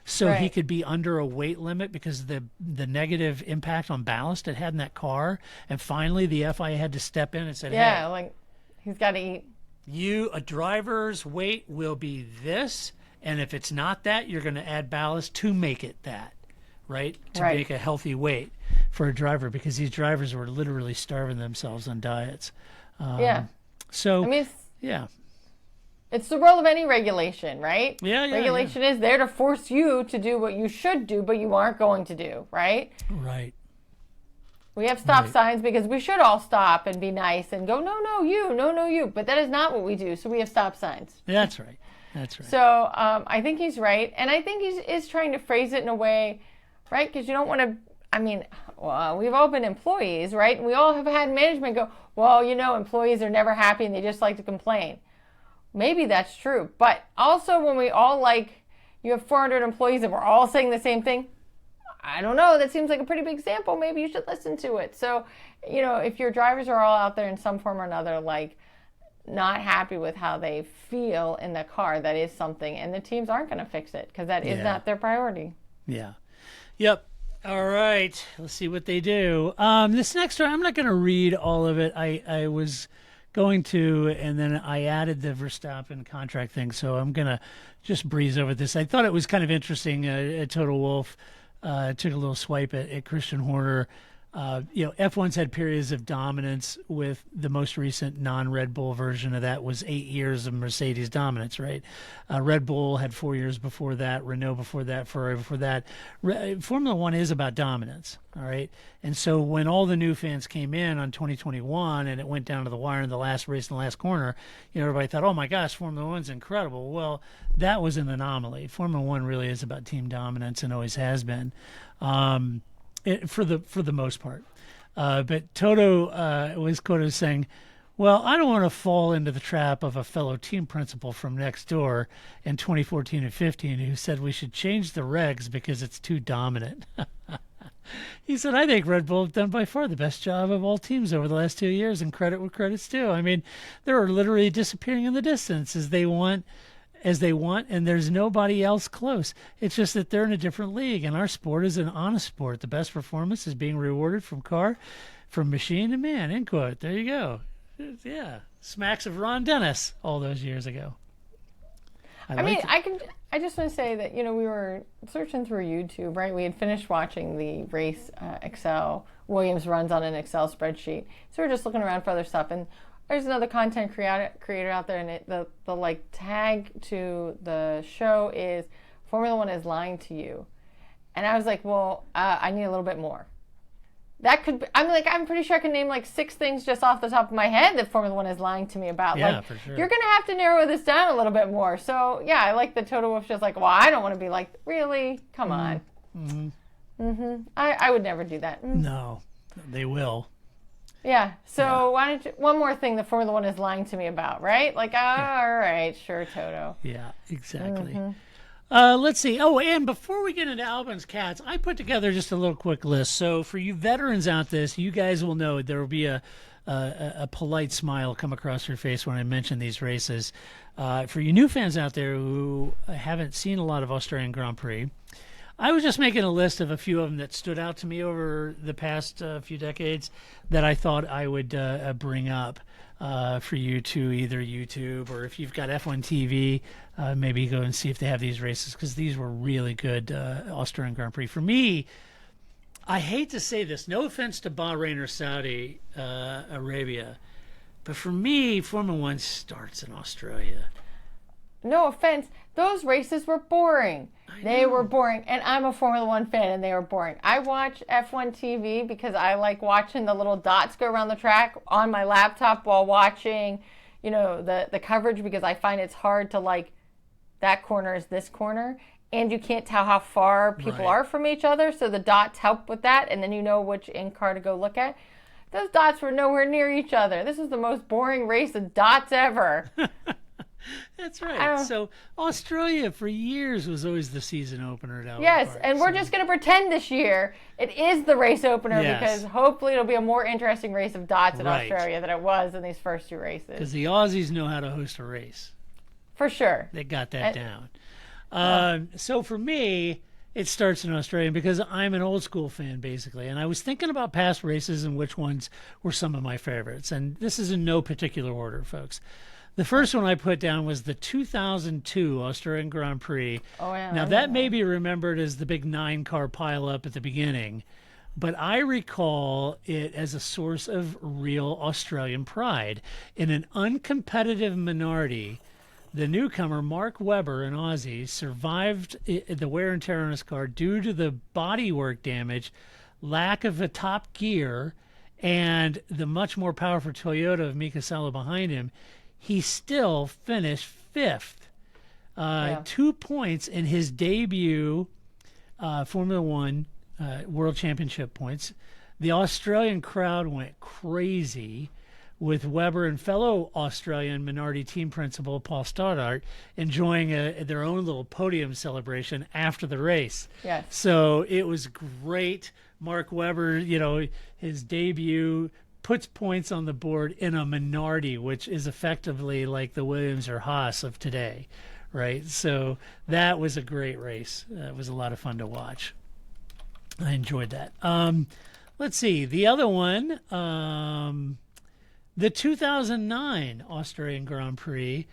So he could be under a weight limit because of the negative impact on ballast it had in that car. And finally, the FIA had to step in and said, yeah, hey, like he's got to eat. A driver's weight will be this. And if it's not that, you're going to add ballast to make it that, right? To make a healthy weight for a driver, because these drivers were literally starving themselves on diets. So, I mean, yeah. It's the role of any regulation, right? Yeah. Regulation is there to force you to do what you should do, but you aren't going to do, right? Right. We have stop signs because we should all stop and be nice and go, no, you. But that is not what we do, so we have stop signs. That's right. So I think he's right. And I think he's trying to phrase it in a way, right? Because you don't want to, we've all been employees, right? And we all have had management go, well, employees are never happy and they just like to complain. Maybe that's true. But also when we all you have 400 employees and we're all saying the same thing, I don't know. That seems like a pretty big sample. Maybe you should listen to it. So, if your drivers are all out there in some form or another, not happy with how they feel in the car, that is something. And the teams aren't going to fix it because that is not their priority. Yeah. Yep. All right. Let's see what they do. This next one, I'm not going to read all of it. I was going to, and then I added the Verstappen contract thing, so I'm going to just breeze over this. I thought it was kind of interesting. Toto Wolff took a little swipe at Christian Horner. F1's had periods of dominance. With the most recent non-Red Bull version of that was 8 years of Mercedes dominance, right? Red Bull had 4 years before that, Renault before that, Ferrari before that. Formula One is about dominance, all right? And so when all the new fans came in on 2021 and it went down to the wire in the last race in the last corner, everybody thought, oh my gosh, Formula One's incredible. Well, that was an anomaly. Formula One really is about team dominance and always has been. For the most part. But Toto was quoted as saying, well, I don't want to fall into the trap of a fellow team principal from next door in 2014 and 15 who said we should change the regs because it's too dominant. He said, I think Red Bull have done by far the best job of all teams over the last 2 years, and credit where credit's due. I mean, they're literally disappearing in the distance as they want, and there's nobody else close. It's just that they're in a different league, and our sport is an honest sport. The best performance is being rewarded from machine to man, end quote. There you go. Yeah. Smacks of Ron Dennis all those years ago. I just want to say that, we were searching through YouTube, right? We had finished watching the race Excel. Williams runs on an Excel spreadsheet. So we're just looking around for other stuff, and there's another content creator out there, and the tag to the show is Formula One is lying to you. And I was like, well, I need a little bit more. That could be, I'm pretty sure I can name 6 things just off the top of my head that Formula One is lying to me about. Yeah, for sure. You're going to have to narrow this down a little bit more. So, yeah, I like the Toto Wolff just well, I don't want to be really? Come on. Mm-hmm. I would never do that. No, they will. Yeah. So why don't you, one more thing that Formula One is lying to me about, right? All right, sure, Toto. Yeah, exactly. Let's see. Oh, and before we get into Albon's cats, I put together just a little quick list. So for you veterans out there, you guys will know there will be a polite smile come across your face when I mention these races. For you new fans out there who haven't seen a lot of Australian Grand Prix, I was just making a list of a few of them that stood out to me over the past few decades that I thought I would bring up for you to either YouTube, or if you've got F1 TV, maybe go and see if they have these races, because these were really good Australian Grand Prix. For me, I hate to say this, no offense to Bahrain or Saudi Arabia, but for me, Formula One starts in Australia. no offense, those races were boring. They were boring. And I'm a Formula One fan, and they were boring. I watch F1 TV because I like watching the little dots go around the track on my laptop while watching, the coverage, because I find it's hard to, like, that corner is this corner, and you can't tell how far people are from each other, so the dots help with that, and then you know which in-car to go look at. Those dots were nowhere near each other. This was the most boring race of dots ever. That's right. So Australia for years was always the season opener at Albon Yes, Park, and we're just going to pretend this year it is the race opener because hopefully it'll be a more interesting race of dots in Australia than it was in these first two races. Because the Aussies know how to host a race. For sure. They got that down. So for me, it starts in Australia because I'm an old school fan, basically. And I was thinking about past races and which ones were some of my favorites. And this is in no particular order, folks. The first one I put down was the 2002 Australian Grand Prix. Oh, yeah. Now, that may be remembered as the big 9-car pileup at the beginning, but I recall it as a source of real Australian pride. In an uncompetitive minority, the newcomer, Mark Webber, an Aussie, survived the wear and tear on his car due to the bodywork damage, lack of a top gear, and the much more powerful Toyota of Mika Salo behind him. He still finished 5th, 2 points in his debut Formula One World Championship points. The Australian crowd went crazy with Webber and fellow Australian minority team principal Paul Stoddart enjoying their own little podium celebration after the race. Yes. So it was great. Mark Webber, his debut, puts points on the board in a minority, which is effectively like the Williams or Haas of today, right? So that was a great race. It was a lot of fun to watch. I enjoyed that. Let's see. The other one, the 2009 Australian Grand Prix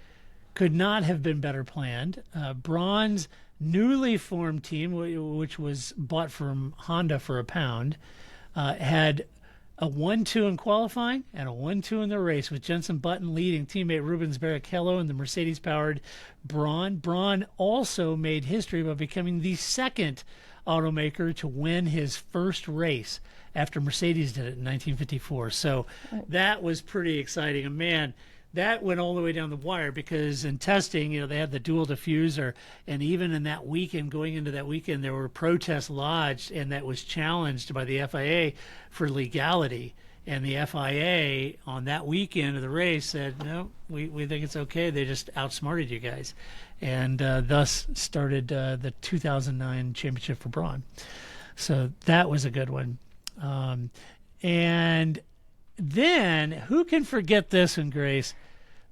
could not have been better planned. Braun's newly formed team, which was bought from Honda for £1, had a 1-2 in qualifying and a 1-2 in the race, with Jenson Button leading teammate Rubens Barrichello in the Mercedes-powered Braun. Braun also made history by becoming the second automaker to win his first race after Mercedes did it in 1954. So that was pretty exciting. And man, that went all the way down the wire because in testing, they had the dual diffuser, and even in that weekend, going into that weekend, there were protests lodged, and that was challenged by the FIA for legality. And the FIA on that weekend of the race said, no, we think it's okay. They just outsmarted you guys. And thus started the 2009 championship for Braun. So that was a good one. And then, who can forget this one, Grace?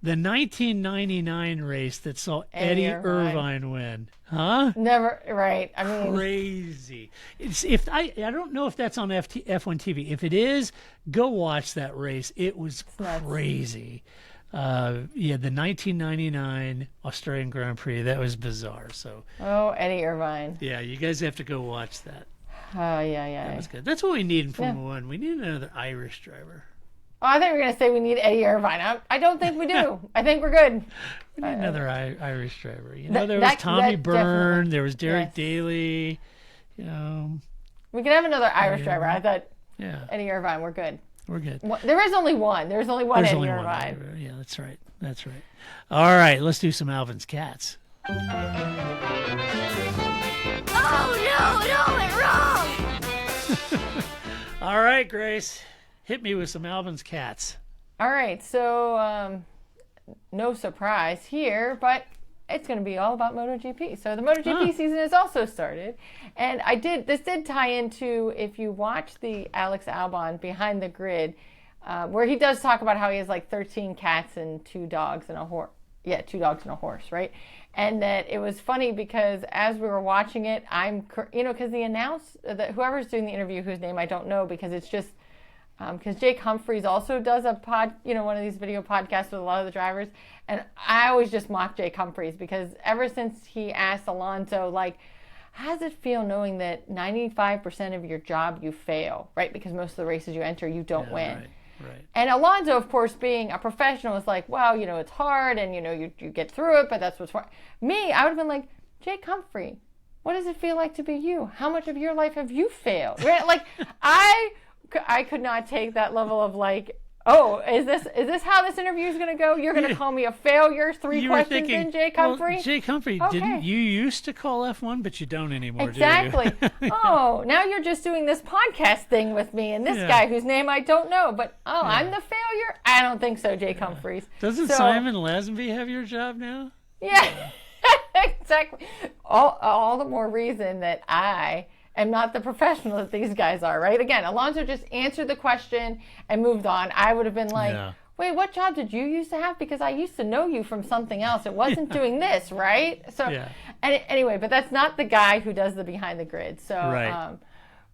The 1999 race that saw Eddie Irvine win. Huh? Never, right. I mean, crazy. I don't know if that's on F1 TV. If it is, go watch that race. It was crazy. The 1999 Australian Grand Prix. That was bizarre. So. Oh, Eddie Irvine. Yeah, you guys have to go watch that. Oh, yeah. That was good. That's what we need in Formula One. We need another Irish driver. Oh, I think we were going to say we need Eddie Irvine. I don't think we do. I think we're good. We need another Irish driver. There was Tommy Byrne. There was Derek Daly. We could have another Irish driver. I thought Eddie Irvine, we're good. We're good. There is only one. There's only one Eddie Irvine. Yeah, that's right. That's right. All right, let's do some Alvin's Cats. Oh, no, it wrong! All right, Grace. Hit me with some Alvin's Cats. All right, so no surprise here, but it's going to be all about MotoGP. So the MotoGP season has also started, and this did tie into, if you watch the Alex Albon Behind the Grid, where he does talk about how he has like 13 cats and 2 dogs and a horse. Yeah, 2 dogs and a horse, right? And that it was funny because as we were watching it, because the announced that whoever's doing the interview, whose name I don't know, because it's just. Because Jake Humphreys also does a one of these video podcasts with a lot of the drivers, and I always just mock Jake Humphreys because ever since he asked Alonso, like, how does it feel knowing that 95% of your job you fail, right? Because most of the races you enter, you don't win. Right. Right. And Alonso, of course, being a professional, was like, well, it's hard and, you get through it, but that's what's hard. Me, I would have been like, Jake Humphrey, what does it feel like to be you? How much of your life have you failed? Right? Like, I could not take that level of like, oh, is this how this interview is going to go? You're going to call me a failure 3 questions in, Jake Humphrey? Well, Jake Humphrey, okay. Didn't you used to call F1, but you don't anymore, exactly. do you? Oh, now you're just doing this podcast thing with me and this guy whose name I don't know. But, I'm the failure? I don't think so, Jake Humphreys. Doesn't Simon Lazenby have your job now? Yeah, exactly. All the more reason that I am not the professional that these guys are, right? Again, Alonso just answered the question and moved on. I would have been like, wait, what job did you used to have? Because I used to know you from something else. It wasn't doing this, right? So, anyway, but that's not the guy who does the behind the grid. So,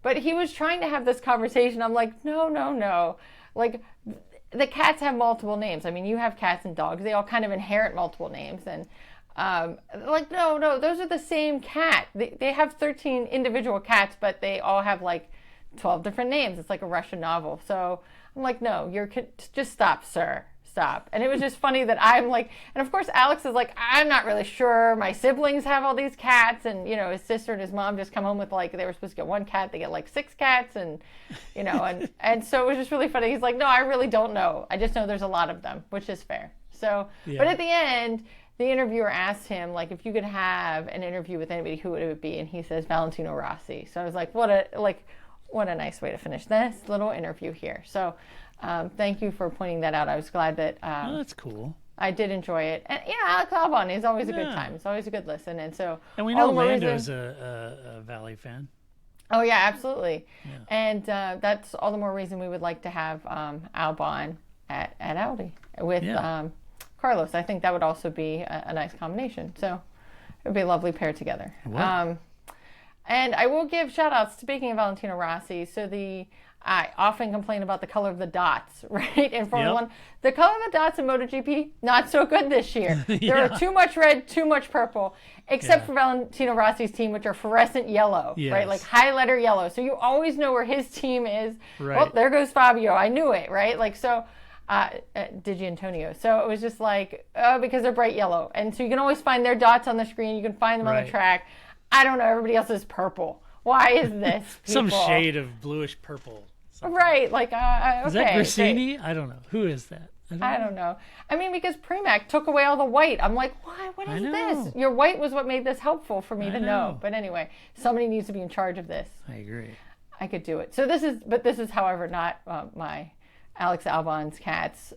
but he was trying to have this conversation. I'm like, no. Like, the cats have multiple names. I mean, you have cats and dogs. They all kind of inherit multiple names. And like, no, those are the same cat. They have 13 individual cats, but they all have like 12 different names. It's like a Russian novel. So I'm like, no, just stop, sir. Stop. And it was just funny that I'm like, and of course Alex is like, I'm not really sure. My siblings have all these cats, and his sister and his mom just come home with like, they were supposed to get 1 cat, they get like 6 cats, and and so it was just really funny. He's like, no, I really don't know. I just know there's a lot of them, which is fair. So, but at the end, the interviewer asked him, like, if you could have an interview with anybody, who would it be? And he says Valentino Rossi. So I was like, what a nice way to finish this little interview here. So thank you for pointing that out. I was glad that that's cool. I did enjoy it. And, Alex Albon is always a good time. It's always a good listen. And so, and we know Lando's a Valley fan. Oh, yeah, absolutely. Yeah. And that's all the more reason we would like to have Albon at Audi with Carlos. I think that would also be a nice combination. So it would be a lovely pair together. Wow. And I will give shout outs, speaking of Valentino Rossi. So I often complain about the color of the dots, right, in Formula One. The color of the dots in MotoGP, not so good this year. There are too much red, too much purple, except for Valentino Rossi's team, which are fluorescent yellow, right, like highlighter yellow. So you always know where his team is. Right. Oh, there goes Fabio. I knew it, right? Like, so, Digi Antonio. So it was just like, because they're bright yellow. And so you can always find their dots on the screen. You can find them on the track. I don't know. Everybody else is purple. Why is this? Some shade of bluish purple. Something. Right, like, okay. Is that Grassini? I don't know. Who is that? I don't know. I mean, because Premack took away all the white. I'm like, why? What is this? Your white was what made this helpful for me to know. But anyway, somebody needs to be in charge of this. I agree. I could do it. So this is, however, not my Alex Albon's cats.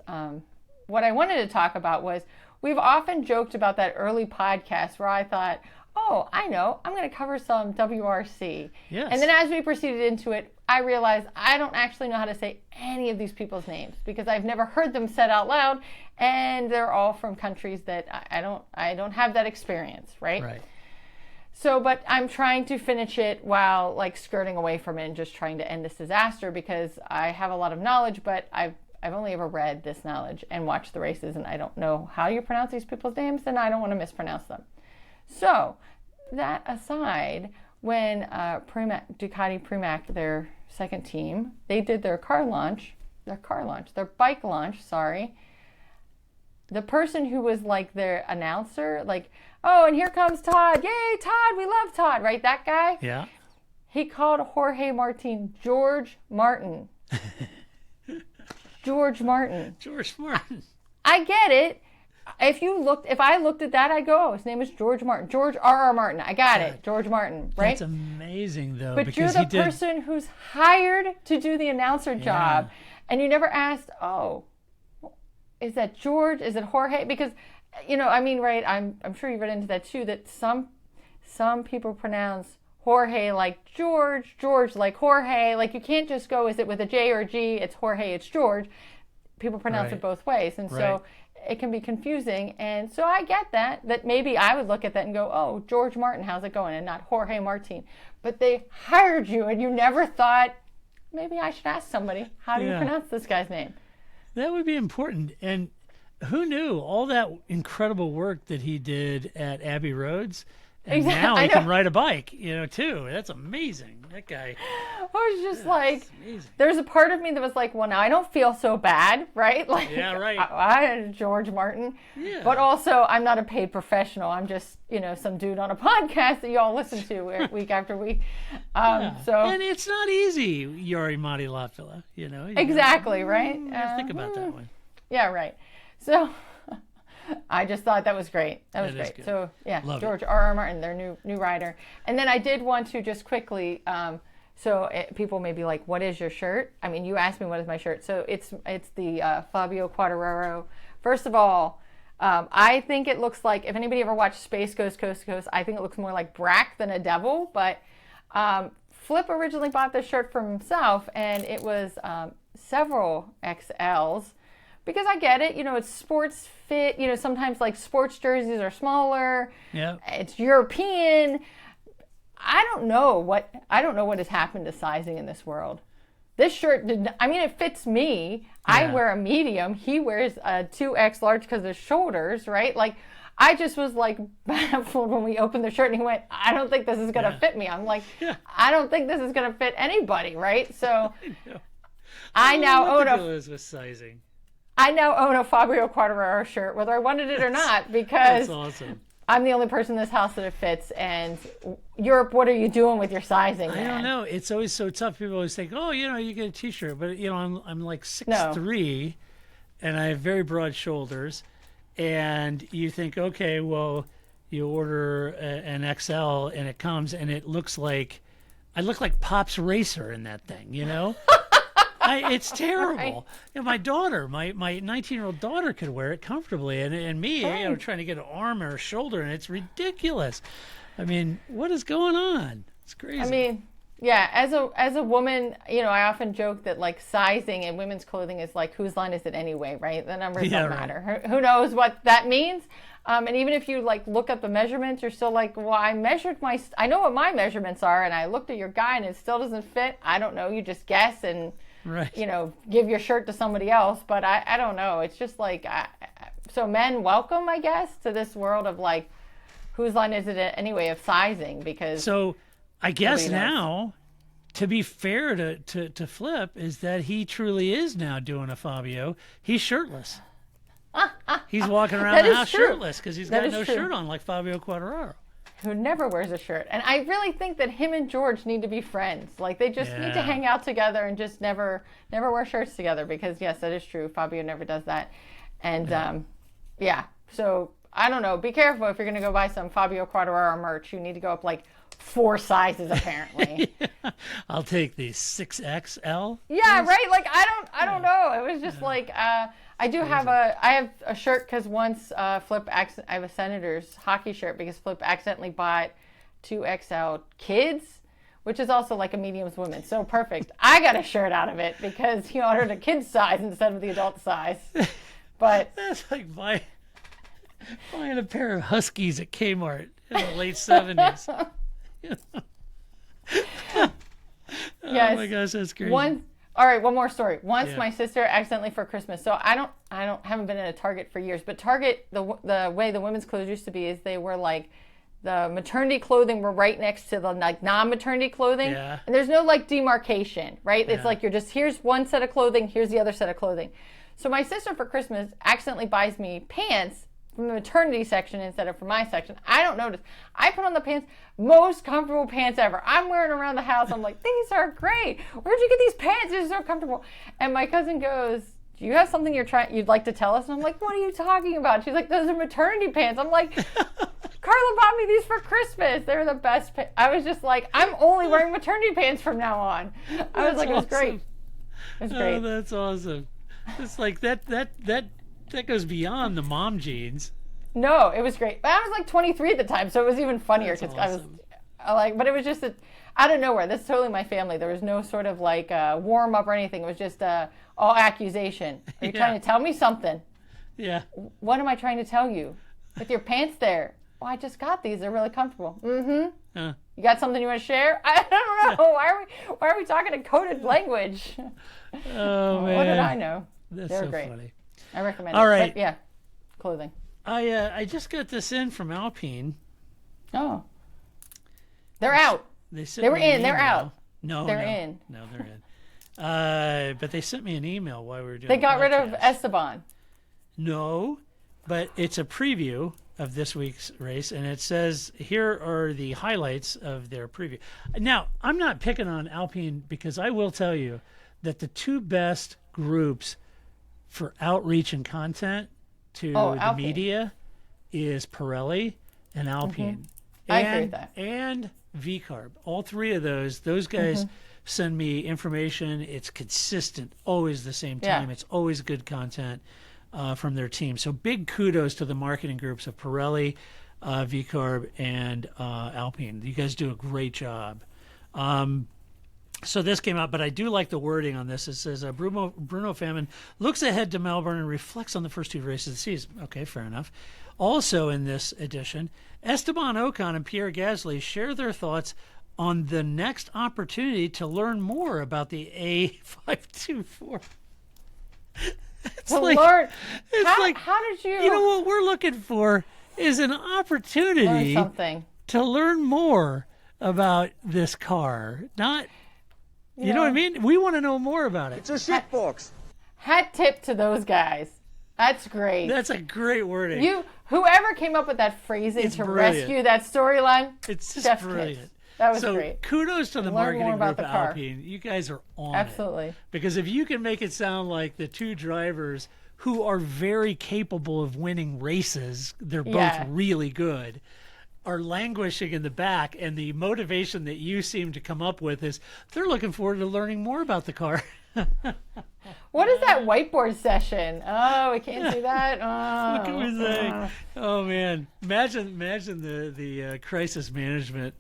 What I wanted to talk about was, we've often joked about that early podcast where I thought, oh, I know, I'm going to cover some WRC. Yes. And then as we proceeded into it, I realized I don't actually know how to say any of these people's names because I've never heard them said out loud, and they're all from countries that I don't have that experience, right? Right. So, but I'm trying to finish it while like skirting away from it and just trying to end this disaster because I have a lot of knowledge, but I've only ever read this knowledge and watched the races, and I don't know how you pronounce these people's names, and I don't want to mispronounce them. So, that aside, when Ducati Premack, their second team, they did their bike launch, the person who was like their announcer, like, oh, and here comes Todd. Yay, Todd, we love Todd, right? That guy? Yeah. He called Jorge Martin George Martin. George Martin. George Martin. I get it. If I looked at that, I'd go, oh, his name is George Martin. George R.R. Martin. I got it. George Martin, right? That's amazing, though. But you're the person who's hired to do the announcer job, and you never asked, oh, is that George? Is it Jorge? Because, I mean, right, I'm sure you've read into that, too, that some people pronounce Jorge like George, George like Jorge. Like, you can't just go, is it with a J or a G? It's Jorge, it's George. People pronounce it both ways. And so it can be confusing. And so I get that maybe I would look at that and go, oh, George Martin, how's it going? And not Jorge Martin. But they hired you and you never thought, maybe I should ask somebody, how do you pronounce this guy's name? That would be important. And who knew all that incredible work that he did at Abbey Roads? And now he can ride a bike, too. That's amazing. that guy. I was just like, amazing. there's a part of me that was like, well, now I don't feel so bad, right? Like, Yeah, right. I George Martin. Yeah. But also, I'm not a paid professional. I'm just, some dude on a podcast that you all listen to week after week. So and it's not easy, Yuri Mati Latvala, exactly, right? Think about that one. Yeah, right. So I just thought that was great. That was great. Good. So yeah, Love George R.R. Martin, their new rider. And then I did want to just quickly, people may be like, "What is your shirt?" I mean, you asked me what is my shirt. So it's the Fabio Quartararo. First of all, I think it looks like, if anybody ever watched Space Ghost Coast to Coast, I think it looks more like Brack than a devil. But Flip originally bought this shirt for himself, and it was several XLs. Because I get it, it's sports fit. Sometimes like sports jerseys are smaller. Yeah. It's European. I don't know what has happened to sizing in this world. This shirt it fits me. Yeah. I wear a medium. He wears a 2X large because of his shoulders, right? Like, I just was like baffled when we opened the shirt and he went, "I don't think this is going to fit me." I'm like, I don't think this is going to fit anybody, right? So I now own with sizing. I now own a Fabio Quartararo shirt, whether I wanted it or not, because That's awesome. I'm the only person in this house that it fits. And Europe, what are you doing with your sizing, man? I don't know. It's always so tough. People always think, "Oh, you get a T-shirt," but I'm like 6'3", and I have very broad shoulders. And you think, okay, well, you order an XL, and it comes, and it looks like I look like Pop's Racer in that thing, it's terrible. Right. My daughter, my 19-year-old daughter, could wear it comfortably, and me, trying to get an arm or a shoulder, and it's ridiculous. I mean, what is going on? It's crazy. I mean, yeah. As a woman, I often joke that like sizing in women's clothing is like, whose line is it anyway, right? The numbers don't matter. Who knows what that means? And even if you like look up the measurements, you're still like, well, I know what my measurements are, and I looked at your guy, and it still doesn't fit. I don't know. You just guess and. Right. Give your shirt to somebody else. But I don't know. It's just like, so men, welcome, I guess, to this world of like, whose line is it anyway of sizing? Because so I guess now, to be fair to Flip, is that he truly is now doing a Fabio. He's shirtless. He's walking around the house shirtless because he's got no shirt on like Fabio Quartararo. Who never wears a shirt. And I really think that him and George need to be friends. Like, they just need to hang out together and just never wear shirts together, because yes, that is true. Fabio never does that. And so I don't know. Be careful if you're going to go buy some Fabio Quartararo merch. You need to go up like 4 sizes apparently. I'll take the 6XL. Yeah, right? Like, I don't know. It was just like, I have a shirt because once I have a Senators hockey shirt because Flip accidentally bought 2XL kids, which is also like a mediums woman. So perfect. I got a shirt out of it because he ordered a kid's size instead of the adult size. But that's like buying a pair of Huskies at Kmart in the late 70s. Yes. Oh my gosh, that's crazy. All right, one more story. Once my sister accidentally for Christmas. So I haven't been in a Target for years, but Target, the way the women's clothes used to be is they were like, the maternity clothing were right next to the like non-maternity clothing. Yeah. And there's no like demarcation, right? It's like here's one set of clothing, here's the other set of clothing. So my sister for Christmas accidentally buys me pants from the maternity section instead of from my section. I don't notice. I put on the pants, most comfortable pants ever. I'm wearing around the house. I'm like, these are great. Where'd you get these pants? They're so comfortable. And my cousin goes, do you have something you'd like to tell us? And I'm like, what are you talking about? She's like, those are maternity pants. I'm like, Carla bought me these for Christmas. They're the best. I was just like, I'm only wearing maternity pants from now on. I was like, it was great. It was great. Oh, that's awesome. It's like that goes beyond the mom jeans. No, it was great. But I was like 23 at the time, so it was even funnier because awesome. but it was just out of nowhere. That's totally my family. There was no sort of like warm up or anything. It was just all accusation. Are you trying to tell me something? Yeah. What am I trying to tell you? With your pants there. Well, I just got these. They're really comfortable. Mm-hmm. You got something you want to share? I don't know. Why are we talking in coded language? Oh man. What did I know? That's They're so great. funny. I recommend All it. right. But, yeah, clothing. I just got this in from Alpine. Oh. They're out. They were in. They're out. No, They're no. in. No, they're in. But they sent me an email while we were doing They got rid of podcast. Esteban. No, but it's a preview of this week's race, and it says here are the highlights of their preview. Now, I'm not picking on Alpine because I will tell you that the two best groups for outreach and content to the Alpine. media is Pirelli and Alpine. I agree with that. And VCarb. All three of those guys send me information. It's consistent, always the same time. Yeah. It's always good content from their team. So big kudos to the marketing groups of Pirelli, VCarb, and Alpine. You guys do a great job. So this came out, but I do like the wording on this. It says, Bruno Famin looks ahead to Melbourne and reflects on the first two races of the season. Okay, fair enough. Also in this edition, Esteban Ocon and Pierre Gasly share their thoughts on the next opportunity to learn more about the A524. It's To like, learn. it's How did you? you know what we're looking for is an learn opportunity something. to learn more about this car. Not, you know what I mean? We want to know more about it. It's a shitbox. Hat tip to those guys. That's great. That's a great wording. Whoever came up with that phrasing It's to brilliant. rescue that storyline. It's just chef's brilliant. kiss. That was so great. Kudos to the Learn marketing more about group the at car. Alpine. You guys are on Absolutely. it. Because if you can make it sound like the two drivers who are very capable of winning races, they're both Yeah. really good, are languishing in the back, and the motivation that you seem to come up with is they're looking forward to learning more about the car. What is that whiteboard session? Oh, we can't see that. Oh, What can we say? Oh man, imagine the crisis management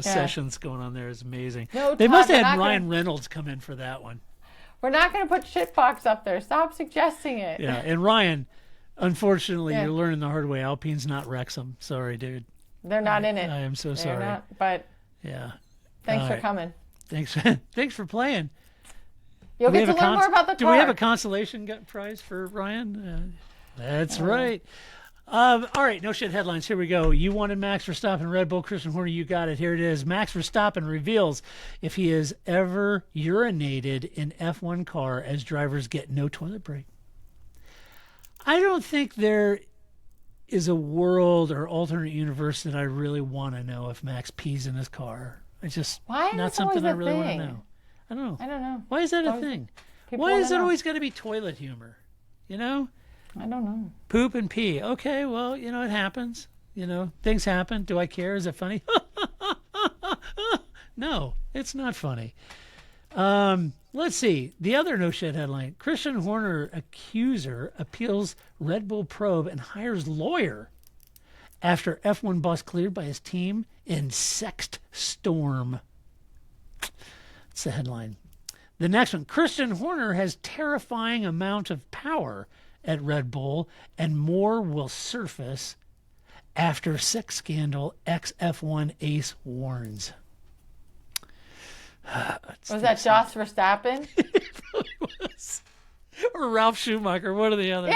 sessions going on there is amazing. No, They Todd, must we're have had not Ryan gonna- Reynolds come in for that one. We're not going to put shitbox up there. Stop suggesting it. Yeah, and Ryan, unfortunately, Yeah. you're learning the hard way. Alpine's not Wrexham. Sorry, dude. They're not in it. I am so They're sorry. not. But Yeah. thanks All for right. coming. Thanks. Thanks for playing. You'll Do we get to have a learn more about the Do car. we have a consolation prize for Ryan? That's right. All right, no shit headlines. Here we go. You wanted Max Verstappen, Red Bull, Christian Horner. You got it. Here it is. Max Verstappen reveals if he has ever urinated in F1 car as drivers get no toilet break. I don't think there is a world or alternate universe that I really want to know if Max pees in his car. It's just Why is not this always something I a really want to thing? know. I don't know. I don't know. Why is that a Always- thing? people Why wanna is it know. always got to be toilet humor? You know? I don't know. Poop and pee. Okay, well, it happens. Things happen. Do I care? Is it funny? No, it's not funny. Let's see. The other no shit headline. Christian Horner accuser appeals Red Bull probe and hires lawyer after F1 boss cleared by his team in sext storm. That's the headline. The next one. Christian Horner has terrifying amount of power at Red Bull, and more will surface after sex scandal. Ex-F1 ace warns. Was that Jos Verstappen? Or Ralph Schumacher, one or the other.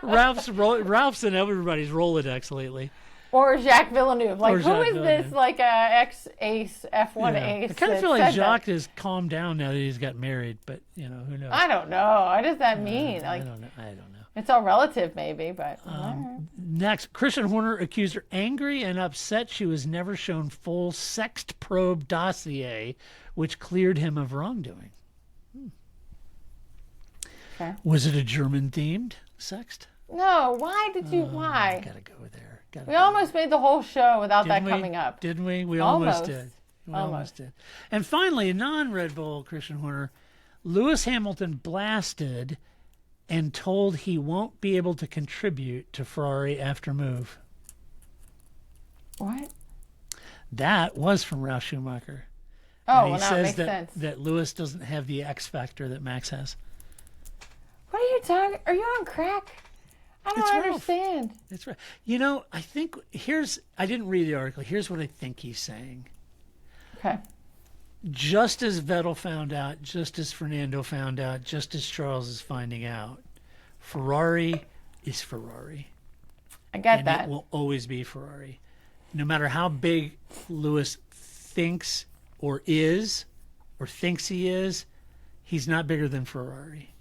Ralph's in everybody's Rolodex lately. Or Jacques Villeneuve? Like, Or who Jacques is Villeneuve. this, like, ex-ace, F1 Yeah. ace? I kind of that feel like said that? Jacques has calmed down now that he's got married, but who knows? I don't know. What does that mean? I Like, don't know. I don't know. it's all relative, maybe, but. alright. Next, Christian Horner accused her angry and upset she was never shown full sext probe dossier, which cleared him of wrongdoing. Okay. Was it a German-themed sext? No, why did you? Why? Gotta go there. We almost made the whole show without that Didn't we? coming up. Didn't we? We almost Almost. did. We Almost. almost did. And finally, non-Red Bull Christian Horner, Lewis Hamilton blasted and told he won't be able to contribute to Ferrari after move. What? That was from Ralf Schumacher. Oh, And well, he now it says makes that, sense. that Lewis doesn't have the X factor that Max has. What are you talking? Are you on crack? I It's don't Ralph. understand. That's right. I think I didn't read the article. Here's what I think he's saying. Okay. Just as Vettel found out, just as Fernando found out, just as Charles is finding out, Ferrari is Ferrari. I get And that. it will always be Ferrari. No matter how big Lewis thinks or is or thinks he is, he's not bigger than Ferrari.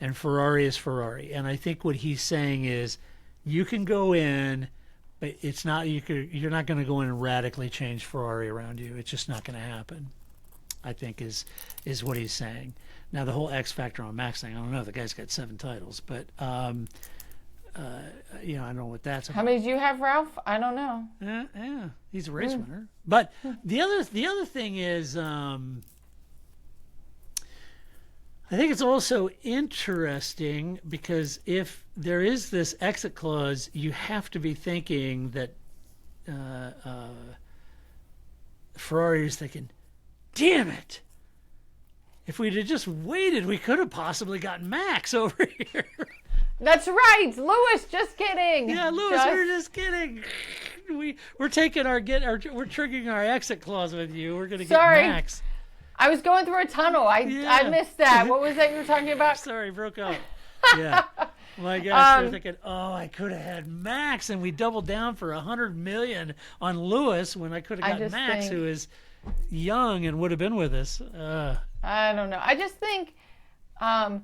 And Ferrari is Ferrari. And I think what he's saying is you can go in, but it's not you're not going to go in and radically change Ferrari around you. It's just not going to happen, I think is what he's saying. Now, the whole X factor on Max thing, I don't know. The guy's got 7 titles, but I don't know what that's about. How many do you have, Ralph? I don't know. Yeah, he's a race winner. But the other thing is, I think it's also interesting because if there is this exit clause, you have to be thinking that Ferrari is thinking, damn it. If we'd have just waited, we could have possibly gotten Max over here. That's right, Lewis. Just kidding. Yeah, Lewis, we're just kidding. We're taking we're triggering our exit clause with you. We're gonna get Max. I was going through a tunnel. I missed that. What was that you were talking about? Sorry, broke up. Yeah. My gosh, they're thinking, I could have had Max, and we doubled down for $100 million on Lewis when I could have gotten Max, who is young and would have been with us. I don't know. I just think I'm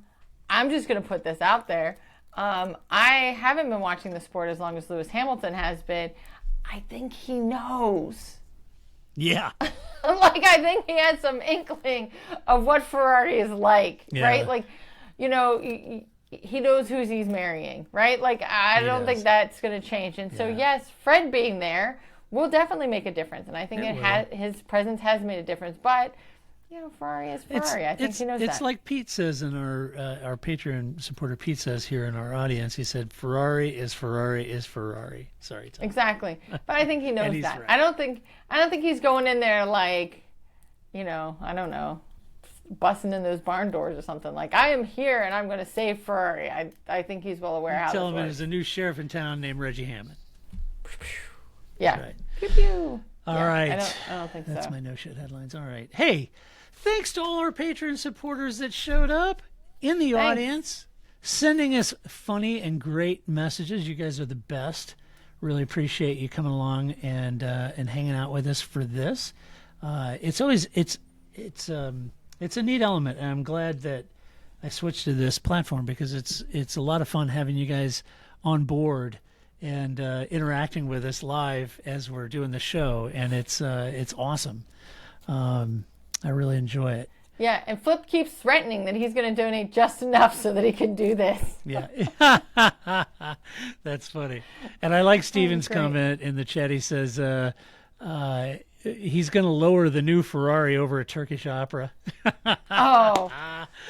just going to put this out there. I haven't been watching the sport as long as Lewis Hamilton has been. I think he knows. Yeah. I think he had some inkling of what Ferrari is like, right? He knows who he's marrying, right? I don't think that's going to change. And so, yes, Fred being there will definitely make a difference. And I think his presence has made a difference. But, Ferrari is Ferrari. I think he knows that. It's like Pete says in our Patreon supporter, Pete says here in our audience, he said, Ferrari is Ferrari is Ferrari. Sorry, Tom. Exactly. But I think he knows that. Right. I don't think he's going in there I don't know, busting in those barn doors or something. I am here and I'm going to save Ferrari. I think he's well aware how tell this him works. there's a new sheriff in town named Reggie Hammond. Yeah. Right. Pew pew. All right. I don't think That's so. my no shit headlines. All right. Hey, thanks to all our Patreon supporters that showed up in the audience, sending us funny and great messages. You guys are the best. Really appreciate you coming along and hanging out with us for this. It's a neat element, and I'm glad that I switched to this platform because it's a lot of fun having you guys on board and interacting with us live as we're doing the show, and it's awesome. I really enjoy it. Yeah, and Flip keeps threatening that he's going to donate just enough so that he can do this. Yeah. That's funny. And I like Steven's comment in the chat. He says he's going to lower the new Ferrari over a Turkish opera. Oh,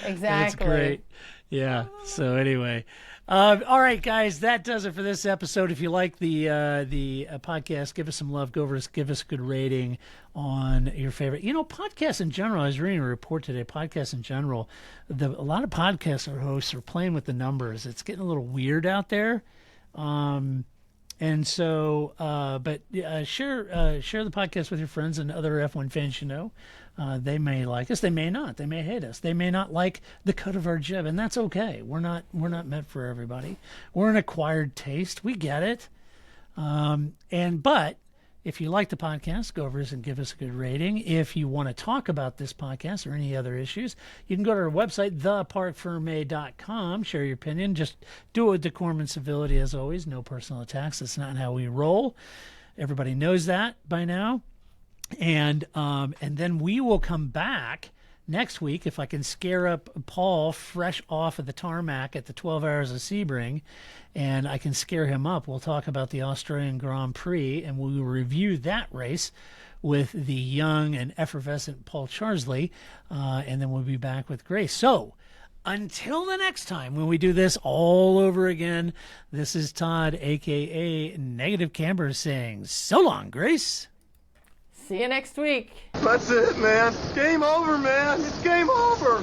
exactly. That's great. Yeah. So anyway. All right, guys, that does it for this episode. If you like the podcast, give us some love. Go over, give us a good rating on your favorite. Podcasts in general, I was reading a report today, podcasts in general, a lot of podcast hosts are playing with the numbers. It's getting a little weird out there. And so, share the podcast with your friends and other F1 fans you know. They may like us, they may not. They may hate us. They may not like the cut of our jib, and that's okay. We're not meant for everybody. We're an acquired taste. We get it. But if you like the podcast, go over and give us a good rating. If you want to talk about this podcast or any other issues, you can go to our website, theparkferme.com. Share your opinion. Just do it with decorum and civility, as always. No personal attacks. That's not how we roll. Everybody knows that by now. And then we will come back next week if I can scare up Paul fresh off of the tarmac at the 12 Hours of Sebring, and I can scare him up. We'll talk about the Australian Grand Prix, and we'll review that race with the young and effervescent Paul Charsley, and then we'll be back with Grace. So until the next time when we do this all over again, this is Todd, a.k.a. Negative Camber, saying so long, Grace. See you next week. That's it, man. Game over, man. It's game over.